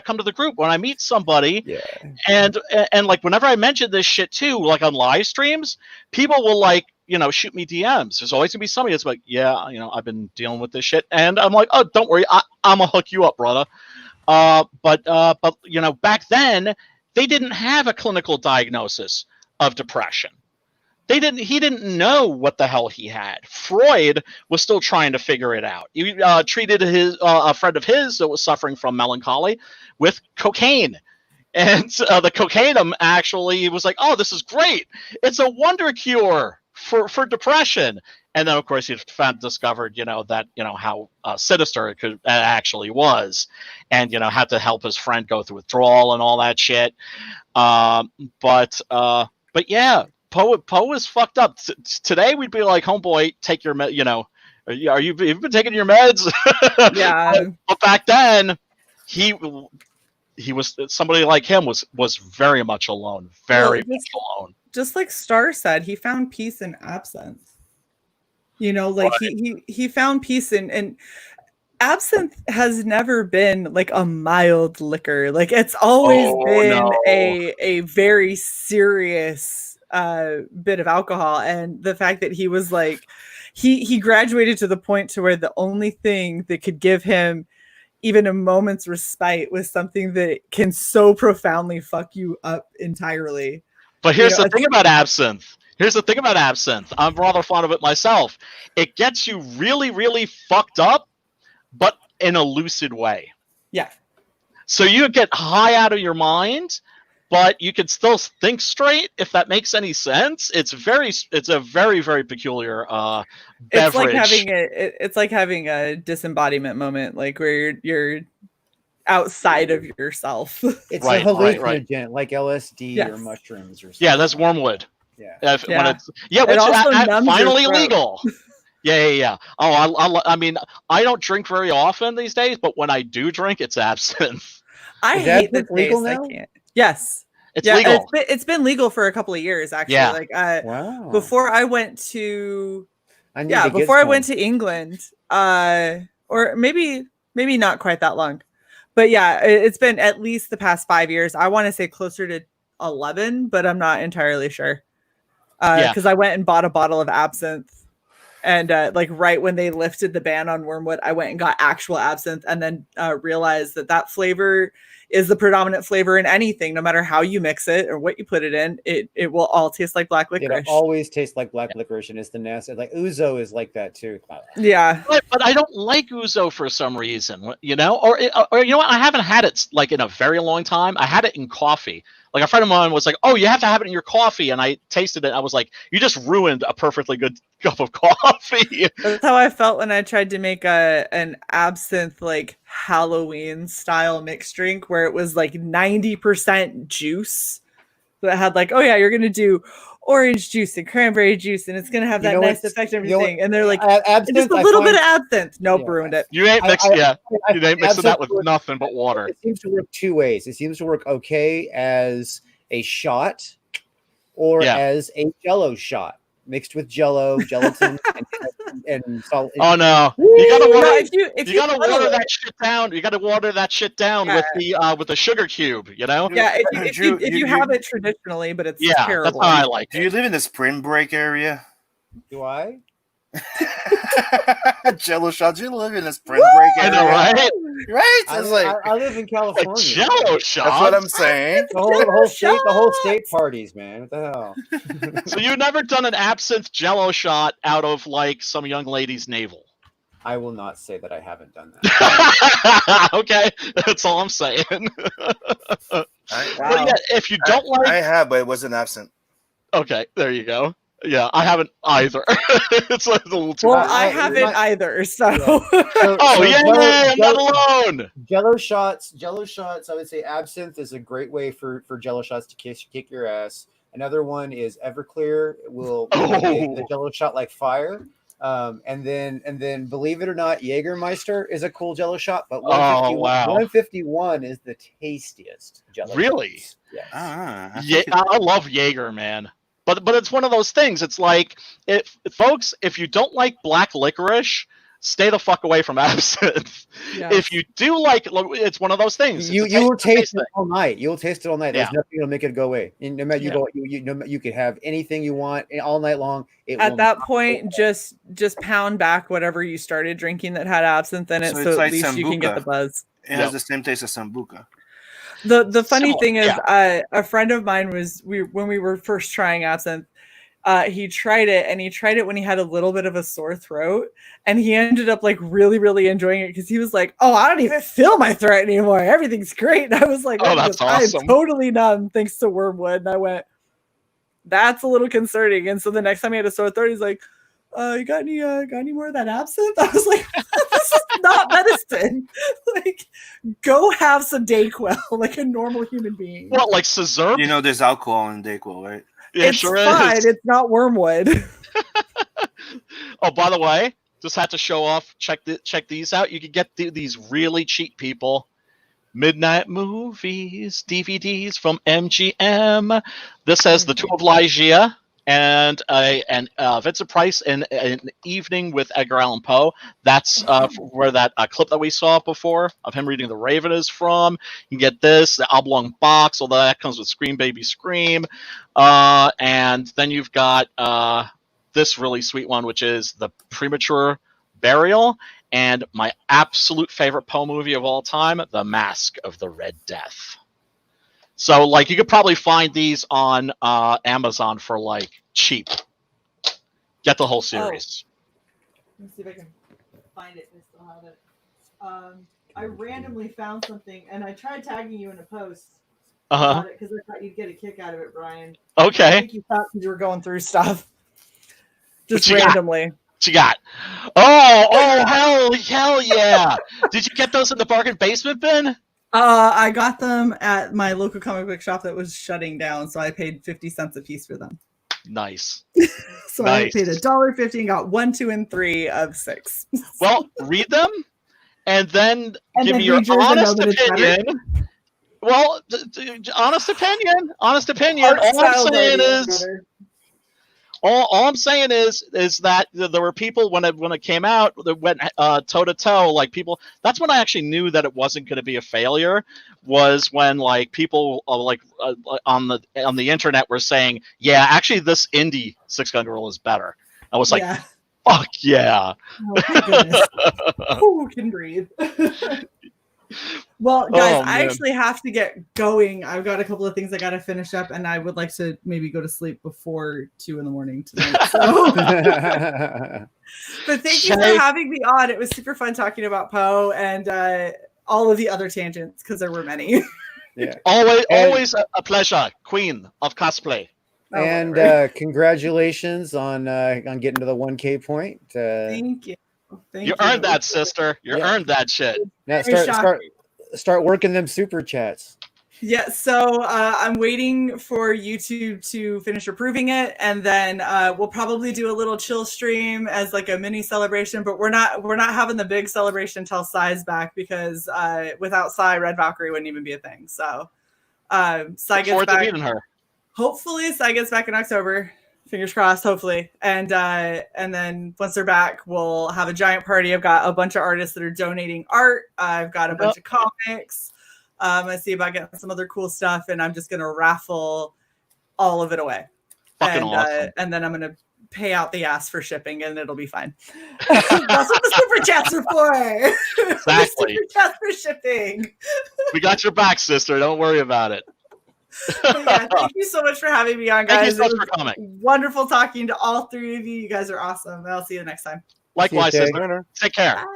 come to the group when I meet somebody, and like whenever I mention this shit too, like on live streams, people will like shoot me DMs. There's always gonna be somebody that's like, yeah, I've been dealing with this shit, and I'm like, oh, don't worry, I'm gonna hook you up, brother. But back then they didn't have a clinical diagnosis of depression. He didn't know what the hell he had. Freud was still trying to figure it out. He treated a friend of his that was suffering from melancholy with cocaine. And the cocaine actually was like, oh, this is great. It's a wonder cure for depression. And then, of course, he discovered, that, how sinister it actually was, and, had to help his friend go through withdrawal and all that shit. But yeah, Poe is fucked up. Today, we'd be like, homeboy, take your you've been taking your meds? Yeah. But back then, he was, somebody like him was very much alone, much alone. Just like Star said, he found peace in absence. Like he found peace in absinthe has never been like a mild liquor. Like it's always been a very serious bit of alcohol. And the fact that he was like, he graduated to the point to where the only thing that could give him even a moment's respite was something that can so profoundly fuck you up entirely. But here's the thing about absinthe. I'm rather fond of it myself. It gets you really, really fucked up, but in a lucid way. Yeah. So you get high out of your mind, but you can still think straight, if that makes any sense. It's a very, very peculiar beverage. It's like having a disembodiment moment, like where you're outside of yourself. It's a hallucinogen, like LSD or mushrooms or something. Yeah, that's wormwood. Yeah. Which is finally legal. Yeah. Oh, I mean, I don't drink very often these days, but when I do drink, it's absinthe. I hate the legal now. I can't. Yes, it's legal. It's been legal for a couple of years, actually. Yeah. Like, wow. Before I went to, I went to England, or maybe not quite that long, but yeah, it's been at least the past 5 years. I want to say closer to 11, but I'm not entirely sure. Because I went and bought a bottle of absinthe, and like right when they lifted the ban on wormwood, I went and got actual absinthe, and then realized that flavor is the predominant flavor in anything, no matter how you mix it or what you put it in. It will all taste like black licorice. It always tastes like black licorice, and it's the nasty. Like ouzo is like that too. Yeah, but I don't like ouzo for some reason, or you know what? I haven't had it like in a very long time. I had it in coffee. Like a friend of mine was like, "Oh, you have to have it in your coffee," and I tasted it. I was like, "You just ruined a perfectly good cup of coffee." That's how I felt when I tried to make an absinthe like Halloween style mixed drink, where it was like 90% juice. That had like, oh yeah, you're gonna do orange juice and cranberry juice, and it's gonna have that nice effect and everything. And they're like, absinthe, just a little bit of absinthe. Nope, ruined it. You ain't mixing, you ain't mixing that with absinthe nothing but water. It seems to work two ways. It seems to work okay as a shot or as a Jello shot mixed with Jello, gelatin, and salt. Oh no! You gotta water. You gotta water that shit down. You gotta water that shit down with the sugar cube. You know. Yeah, if you have it traditionally, but it's terrible. That's how I like it. Do you live in the spring break area? Do I? Jello shots. You live in a spring break area. I know, right? Right? It's I live in California. Jello shot. That's what I'm saying. The whole state parties, man. What the hell? So you've never done an absinthe Jello shot out of like some young lady's navel? I will not say that I haven't done that. Okay, that's all I'm saying. But yeah, if you don't like, I have, but it wasn't absinthe. Okay, there you go. Yeah, I haven't either. It's like a little too. Well, I haven't either. So. I'm not alone. Jello shots. I would say absinthe is a great way for Jello shots to kick your ass. Another one is Everclear. It will make the Jello shot like fire. And then believe it or not, Jägermeister is a cool Jello shot, but 151 is the tastiest Jello. Really? Shots. Yes. I love Jaeger, man. But it's one of those things. It's like, if you don't like black licorice, stay the fuck away from absinthe. Yes. If you do like, it's one of those things. You will taste it all night. You will taste it all night. There's nothing that'll make it go away. And no matter you could have anything you want all night long. At that point, just pound back whatever you started drinking that had absinthe in it, so at least you can get the buzz. It has the same taste as Sambuca. The funny thing is, a friend of mine when we were first trying absinthe, he tried it when he had a little bit of a sore throat, and he ended up like really, really enjoying it because he was like, "Oh, I don't even feel my throat anymore. Everything's great." And I was like, "Oh, that's awesome." I'm totally numb thanks to wormwood. And I went, "That's a little concerning." And so the next time he had a sore throat, he's like, "You got any more of that absinthe?" I was like, "This is not medicine. Like, go have some Dayquil like a normal human being." What, like Scissor? You know, there's alcohol in Dayquil, right? Yeah, it's fine. It's not wormwood. Oh, by the way, just had to show off. Check these out. You can get these really cheap people. Midnight Movies DVDs from MGM. This has The Tomb of Ligeia and Vincent Price in an evening with Edgar Allan Poe. That's where that clip that we saw before of him reading The Raven is from. You can get this, the oblong box, although that comes with Scream Baby Scream. And then you've got this really sweet one, which is The Premature Burial, and my absolute favorite Poe movie of all time, The Mask of the Red Death. So, like, you could probably find these on Amazon for, like, cheap. Get the whole series. Let me see if I can find it. I still have it. I randomly found something, and I tried tagging you in a post about it because I thought you'd get a kick out of it, Brian. Okay. I think you thought you were going through stuff. Just randomly. What you got? Oh, hell yeah. Did you get those in the bargain basement bin? I got them at my local comic book shop that was shutting down, so I paid 50 cents a piece for them. Nice. So nice. I paid $1.50 and got 1, 2, and 3 of 6. Well, read them and then give me your honest opinion. Well, honest opinion. Honest opinion. All I'm saying is that there were people when it came out that went toe to toe, like people. That's when I actually knew that it wasn't going to be a failure. Was when like people on the internet were saying, yeah, actually this indie Six Gun Girl is better. I was like, fuck yeah. Oh my goodness. Who can breathe? Well, guys, I actually have to get going. I've got a couple of things I got to finish up, and I would like to maybe go to sleep before 2 a.m. tonight. So. But thank you for having me on. It was super fun talking about Poe and all of the other tangents because there were many. Yeah, always a pleasure, Queen of cosplay. And congratulations on getting to the 1K point. Thank you. You earned that, sister. You earned that shit. Now start working them super chats. Yeah, so I'm waiting for YouTube to finish approving it, and then we'll probably do a little chill stream as like a mini celebration. But we're not having the big celebration until Psy's back, because without Psy, Red Valkyrie wouldn't even be a thing. So Psy gets back. Her. Hopefully, Psy gets back in October. Fingers crossed, hopefully. And then once they're back, we'll have a giant party. I've got a bunch of artists that are donating art. I've got a bunch of comics. I see about getting some other cool stuff, and I'm just going to raffle all of it away. Fucking awesome. And then I'm going to pay out the ass for shipping, and it'll be fine. That's what the super chats are for. Exactly. Super chats for shipping. We got your back, sister. Don't worry about it. Yeah, thank you so much for having me on, guys. Thank you so much for coming. Wonderful talking to all three of you. You guys are awesome. I'll see you next time. Likewise, sister. Take care. Bye.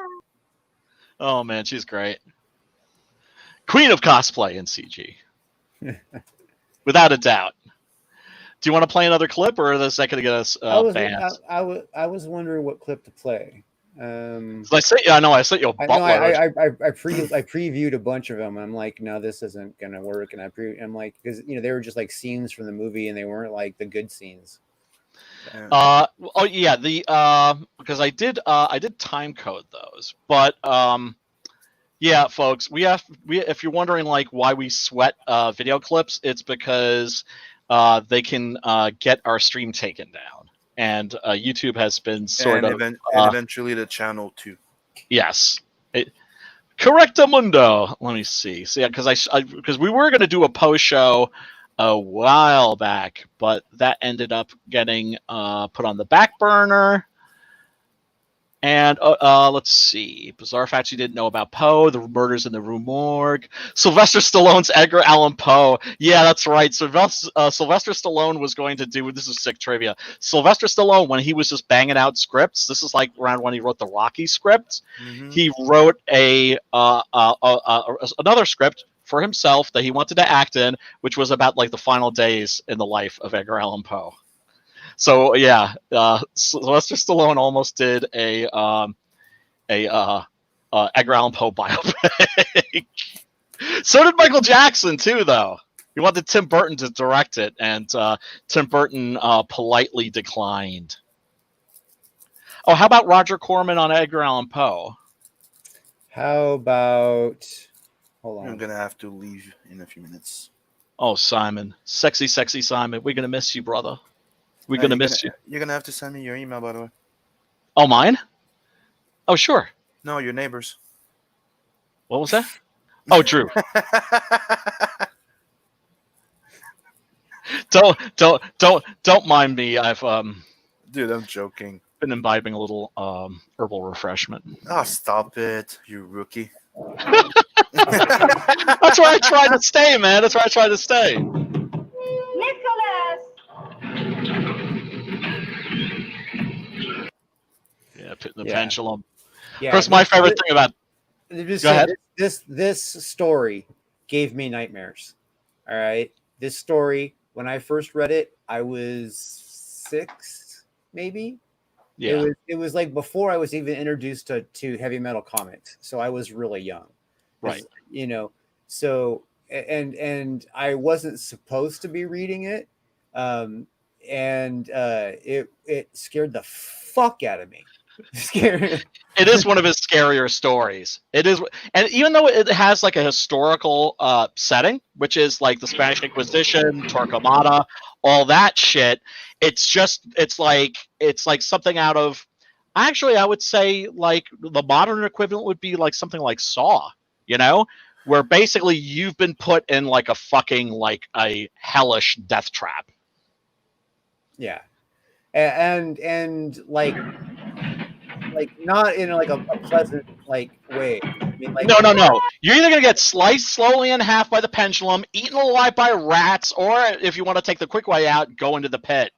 Oh man, she's great. Queen of cosplay in CG, without a doubt. Do you want to play another clip, or is that going to get us banned? I was wondering what clip to play. I sent you a buttload. I previewed a bunch of them. I'm like, no, this isn't gonna work. And I'm like, because they were just like scenes from the movie, and they weren't like the good scenes. Because I did time code those, but yeah, folks, if you're wondering like why we sweat video clips, it's because they can get our stream taken down. And YouTube has been and eventually the channel too. Yes, correctamundo. Let me see. So yeah, because we were going to do a Poe show a while back, but that ended up getting put on the back burner. And let's see. Bizarre facts you didn't know about Poe, the murders in the Rue Morgue, Sylvester Stallone's Edgar Allan Poe. Yeah, that's right. Sylvester Stallone was going to do, this is sick trivia. Sylvester Stallone, when he was just banging out scripts, this is like around when he wrote the Rocky script, he wrote another script for himself that he wanted to act in, which was about like the final days in the life of Edgar Allan Poe. So yeah, Sylvester Stallone almost did a Edgar Allan Poe biopic. So did Michael Jackson too, though. He wanted Tim Burton to direct it, and Tim Burton politely declined. Oh, how about Roger Corman on Edgar Allan Poe? How about? Hold on. I'm gonna have to leave in a few minutes. Oh, Simon, sexy Simon, we're gonna miss you, brother. We're going to miss you. You're going to have to send me your email, by the way. Oh, mine? Oh, sure. No, your neighbors. What was that? Oh, Drew. Don't mind me. I've Dude, I'm joking. Been imbibing a little herbal refreshment. Oh, stop it, you rookie. That's where I try to stay, man. That's where I try to stay. Nicholas! Yeah, the pendulum. Yeah, of course, my favorite thing about. Go ahead. This story gave me nightmares. All right, this story. When I first read it, I was 6, maybe. Yeah. It was like before I was even introduced to heavy metal comics, so I was really young. Right. So and I wasn't supposed to be reading it, and it scared the fuck out of me. It is one of his scarier stories. It is, and even though it has like a historical setting, which is like the Spanish Inquisition, Torquemada, all that shit, it's like something out of. Actually, I would say like the modern equivalent would be like something like Saw, where basically you've been put in like a fucking like a hellish death trap. Yeah, and like not in like a pleasant like way. I mean, like, no. You're either gonna get sliced slowly in half by the pendulum, eaten alive by rats, or if you want to take the quick way out, go into the pit.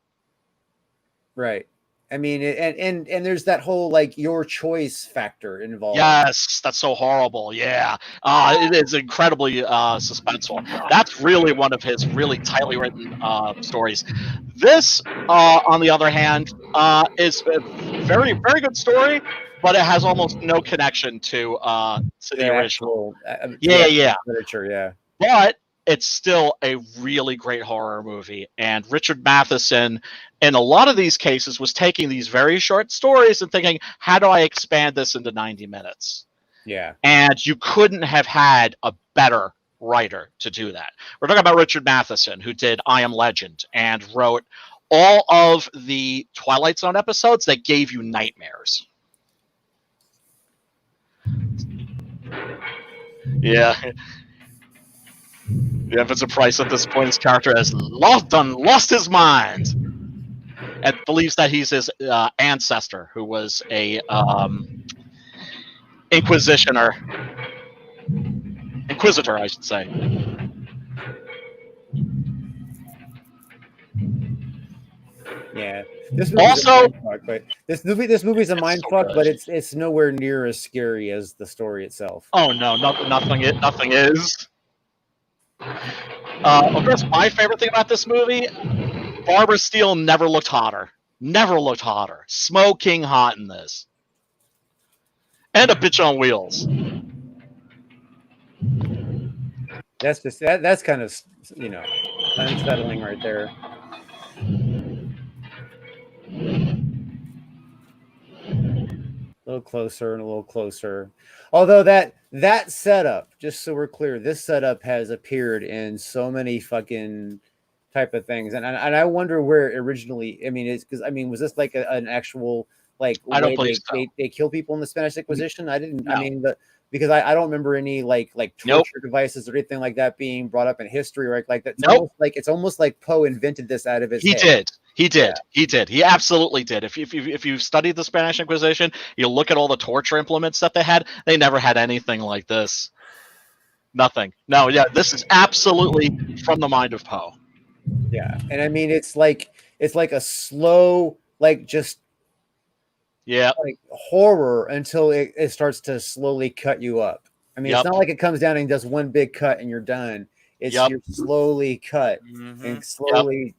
Right. I mean, and there's that whole like your choice factor involved. Yes, that's so horrible. Yeah, it is incredibly suspenseful. That's really one of his really tightly written stories. This, on the other hand, is a very, very good story, but it has almost no connection to the original. Literature, yeah. But it's still a really great horror movie. And Richard Matheson, in a lot of these cases, was taking these very short stories and thinking, how do I expand this into 90 minutes? Yeah. And you couldn't have had a better writer to do that. We're talking about Richard Matheson, who did I Am Legend and wrote all of the Twilight Zone episodes that gave you nightmares. Yeah. Yeah, Vincent Price at this point, his character has lost his mind and believes that he's his ancestor, who was a inquisitor, I should say. Yeah. This movie's Also, a mindfuck, but this movie's a mindfuck, but it's nowhere near as scary as the story itself. Oh no, nothing is. Of course, my favorite thing about this movie, Barbara Steele never looked hotter. Never looked hotter. Smoking hot in this. And a bitch on wheels. That's just that's kind of, you know, unsettling right there. A little closer and a little closer. Although that setup, just so we're clear, this setup has appeared in so many fucking type of things, and I wonder where originally. I mean, it's because was this like an actual like I don't way believe so. they kill people in the Spanish Inquisition? I didn't. No. I mean, because I don't remember any like torture devices or anything like that being brought up in history or like that. It's almost like Poe invented this out of his head. He did. He absolutely did. If you've studied the Spanish Inquisition, you look at all the torture implements that they had. They never had anything like this. Nothing. No, yeah, this is absolutely from the mind of Poe. Yeah, and I mean it's like a slow, like just like horror until it starts to slowly cut you up. I mean, it's not like it comes down and does one big cut and you're done. It's you're slowly cut and slowly,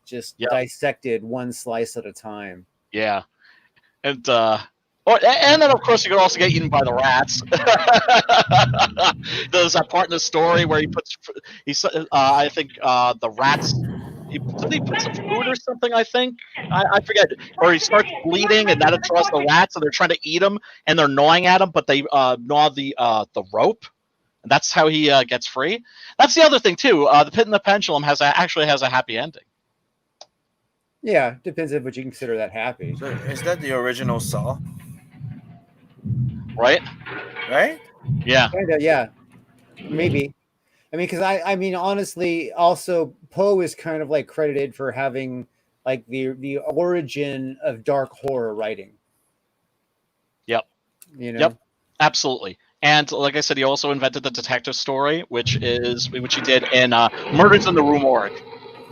just dissected one slice at a time. Yeah, and then of course you could also get eaten by the rats. There's that part in the story where I think the rats. He put some food or something, I think. I forget. Or he starts bleeding, and that draws the rats, and they're trying to eat him, and they're gnawing at him, but they gnaw the rope. And that's how he gets free. That's the other thing too. The Pit and the Pendulum actually has a happy ending. Yeah, depends on what you consider that happy. So is that the original Saw? Right? Yeah. Kinda, yeah. Maybe. I mean, because I mean, honestly, also Poe is kind of like credited for having like the origin of dark horror writing. Yep. You know. Yep. Absolutely. And like I said, he also invented the detective story, which he did in Murders in the Rue Morgue.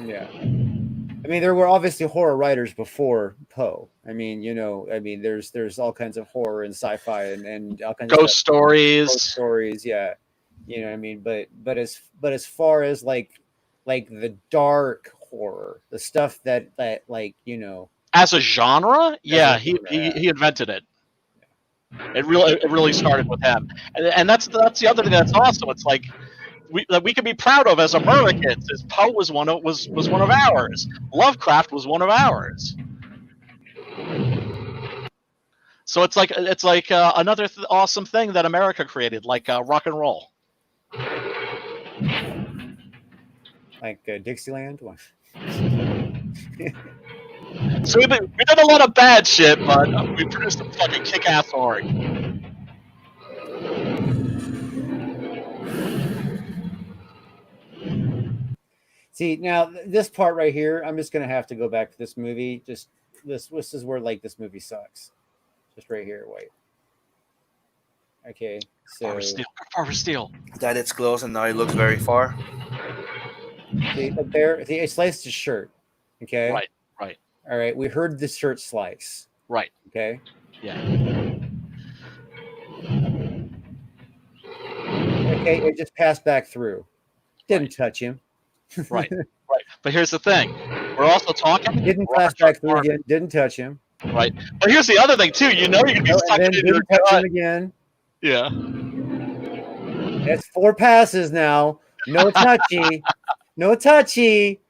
Yeah. I mean, there were obviously horror writers before Poe. I mean, there's all kinds of horror and sci-fi and all kinds of ghost stories. Yeah. You know what I mean? But as far as like the dark horror, the stuff that like, as a genre, he invented it. It really started with him, and that's the other thing that's awesome. It's like we can be proud of as Americans. Is Poe was one of ours. Lovecraft was one of ours. So it's like another awesome thing that America created, like rock and roll. Like Dixieland. So we did a lot of bad shit, but we produced some fucking kick-ass horror. See, now this part right here, I'm just gonna have to go back to this movie. Just this is where like this movie sucks. Just right here. Wait. Okay. So Barbara Steele. That it's close and now it looks very far. See up there. See, it sliced his shirt. Okay. Right. All right. We heard the shirt slice. Right. Okay. Yeah. Okay. It just passed back through. Didn't touch him. Right. But here's the thing. We're also talking. Didn't pass back through again. Didn't touch him. Right. But here's the other thing too. You can be stuck in your touch him again. Yeah. That's 4 passes now. No touchy. No touchy.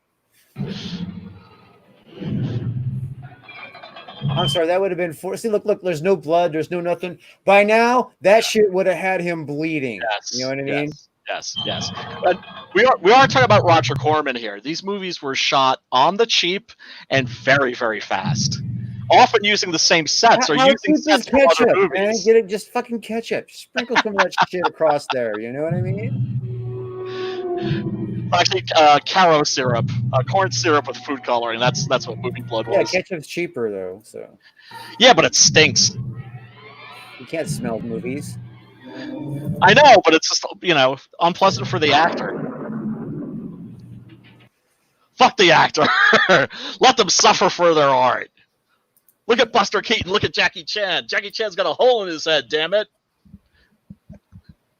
I'm sorry, that would have been four. See, look, there's no blood, there's no nothing. By now, that shit would have had him bleeding. Yes. You know what I mean? Yes. But we are talking about Roger Corman here. These movies were shot on the cheap and very, very fast. Often using the same sets or How using cheap is sets from other ketchup, man? movies. Get it, just fucking ketchup. Sprinkle some of that shit across there. You know what I mean? Actually, Caro syrup, corn syrup with food coloring. That's what Moving Blood Yeah, was. ketchup's cheaper though, so Yeah, but it stinks. you can't smell movies. I know, but it's just unpleasant for the actor. Fuck the actor. Let them suffer for their art. Look at Buster Keaton. Look at Jackie Chan. Jackie Chan's got a hole in his head. Damn it.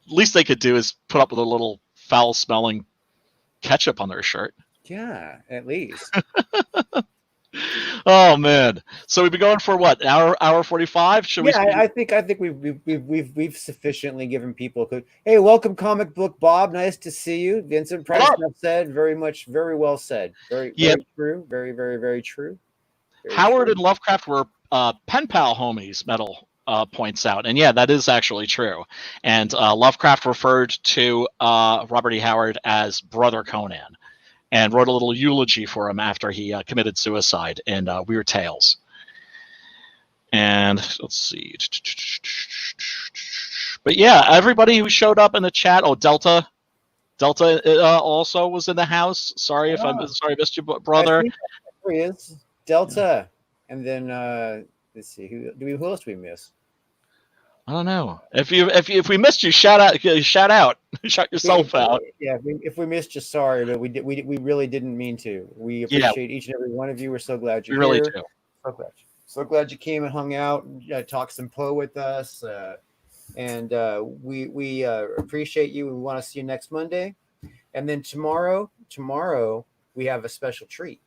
Least they could do is put up with a little foul-smelling ketchup on their shirt. Yeah, at least. Oh man! So we've been going for what, hour 45? Should we? I think we've sufficiently given people. Hey, welcome, Comic Book Bob. Nice to see you. Vincent Price said very well said. Very true. Very very true. Howard and Lovecraft were pen pal homies. Metal points out, and yeah, that is actually true. And Lovecraft referred to Robert E. Howard as Brother Conan, and wrote a little eulogy for him after he committed suicide in Weird Tales. And let's see. But yeah, everybody who showed up in the chat. Oh, Delta also was in the house. Sorry if I missed you, brother. There he is, Delta. And then let's see, who else do we miss? I don't know. If we missed you, shout out, shout yourself out. Yeah, if we missed you, sorry, but we really didn't mean to. We appreciate each and every one of you. We're so glad you're here. We really do. So glad you came and hung out, talked some Poe with us, and we appreciate you. We want to see you next Monday, and then tomorrow we have a special treat.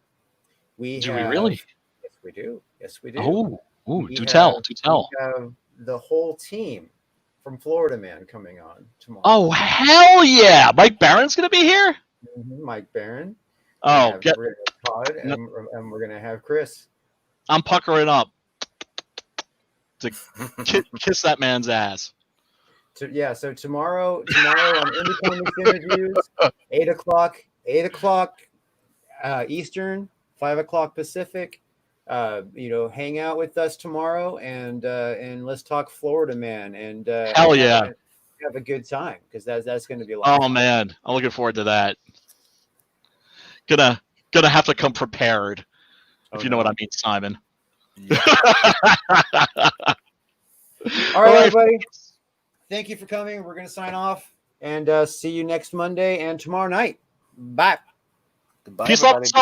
Do we really? Yes, we do. Yes, we do. Oh, do tell. We have the whole team from Florida Man coming on tomorrow. Oh, hell yeah. Mike Barron's going to be here? Mm-hmm. Mike Barron. Oh, we're going to have Todd, and we're going to have Chris. I'm puckering up to kiss that man's ass. So tomorrow on Independence Interviews, 8 o'clock Eastern, 5 o'clock Pacific. Hang out with us tomorrow and let's talk Florida Man and hell yeah, have a good time because that's going to be a lot. Oh man, I'm looking forward to that. Gonna have to come prepared, if you know what I mean, Simon. Yeah. All right, everybody. Thank you for coming. We're going to sign off and see you next Monday and tomorrow night. Bye. Goodbye, Peace everybody. out.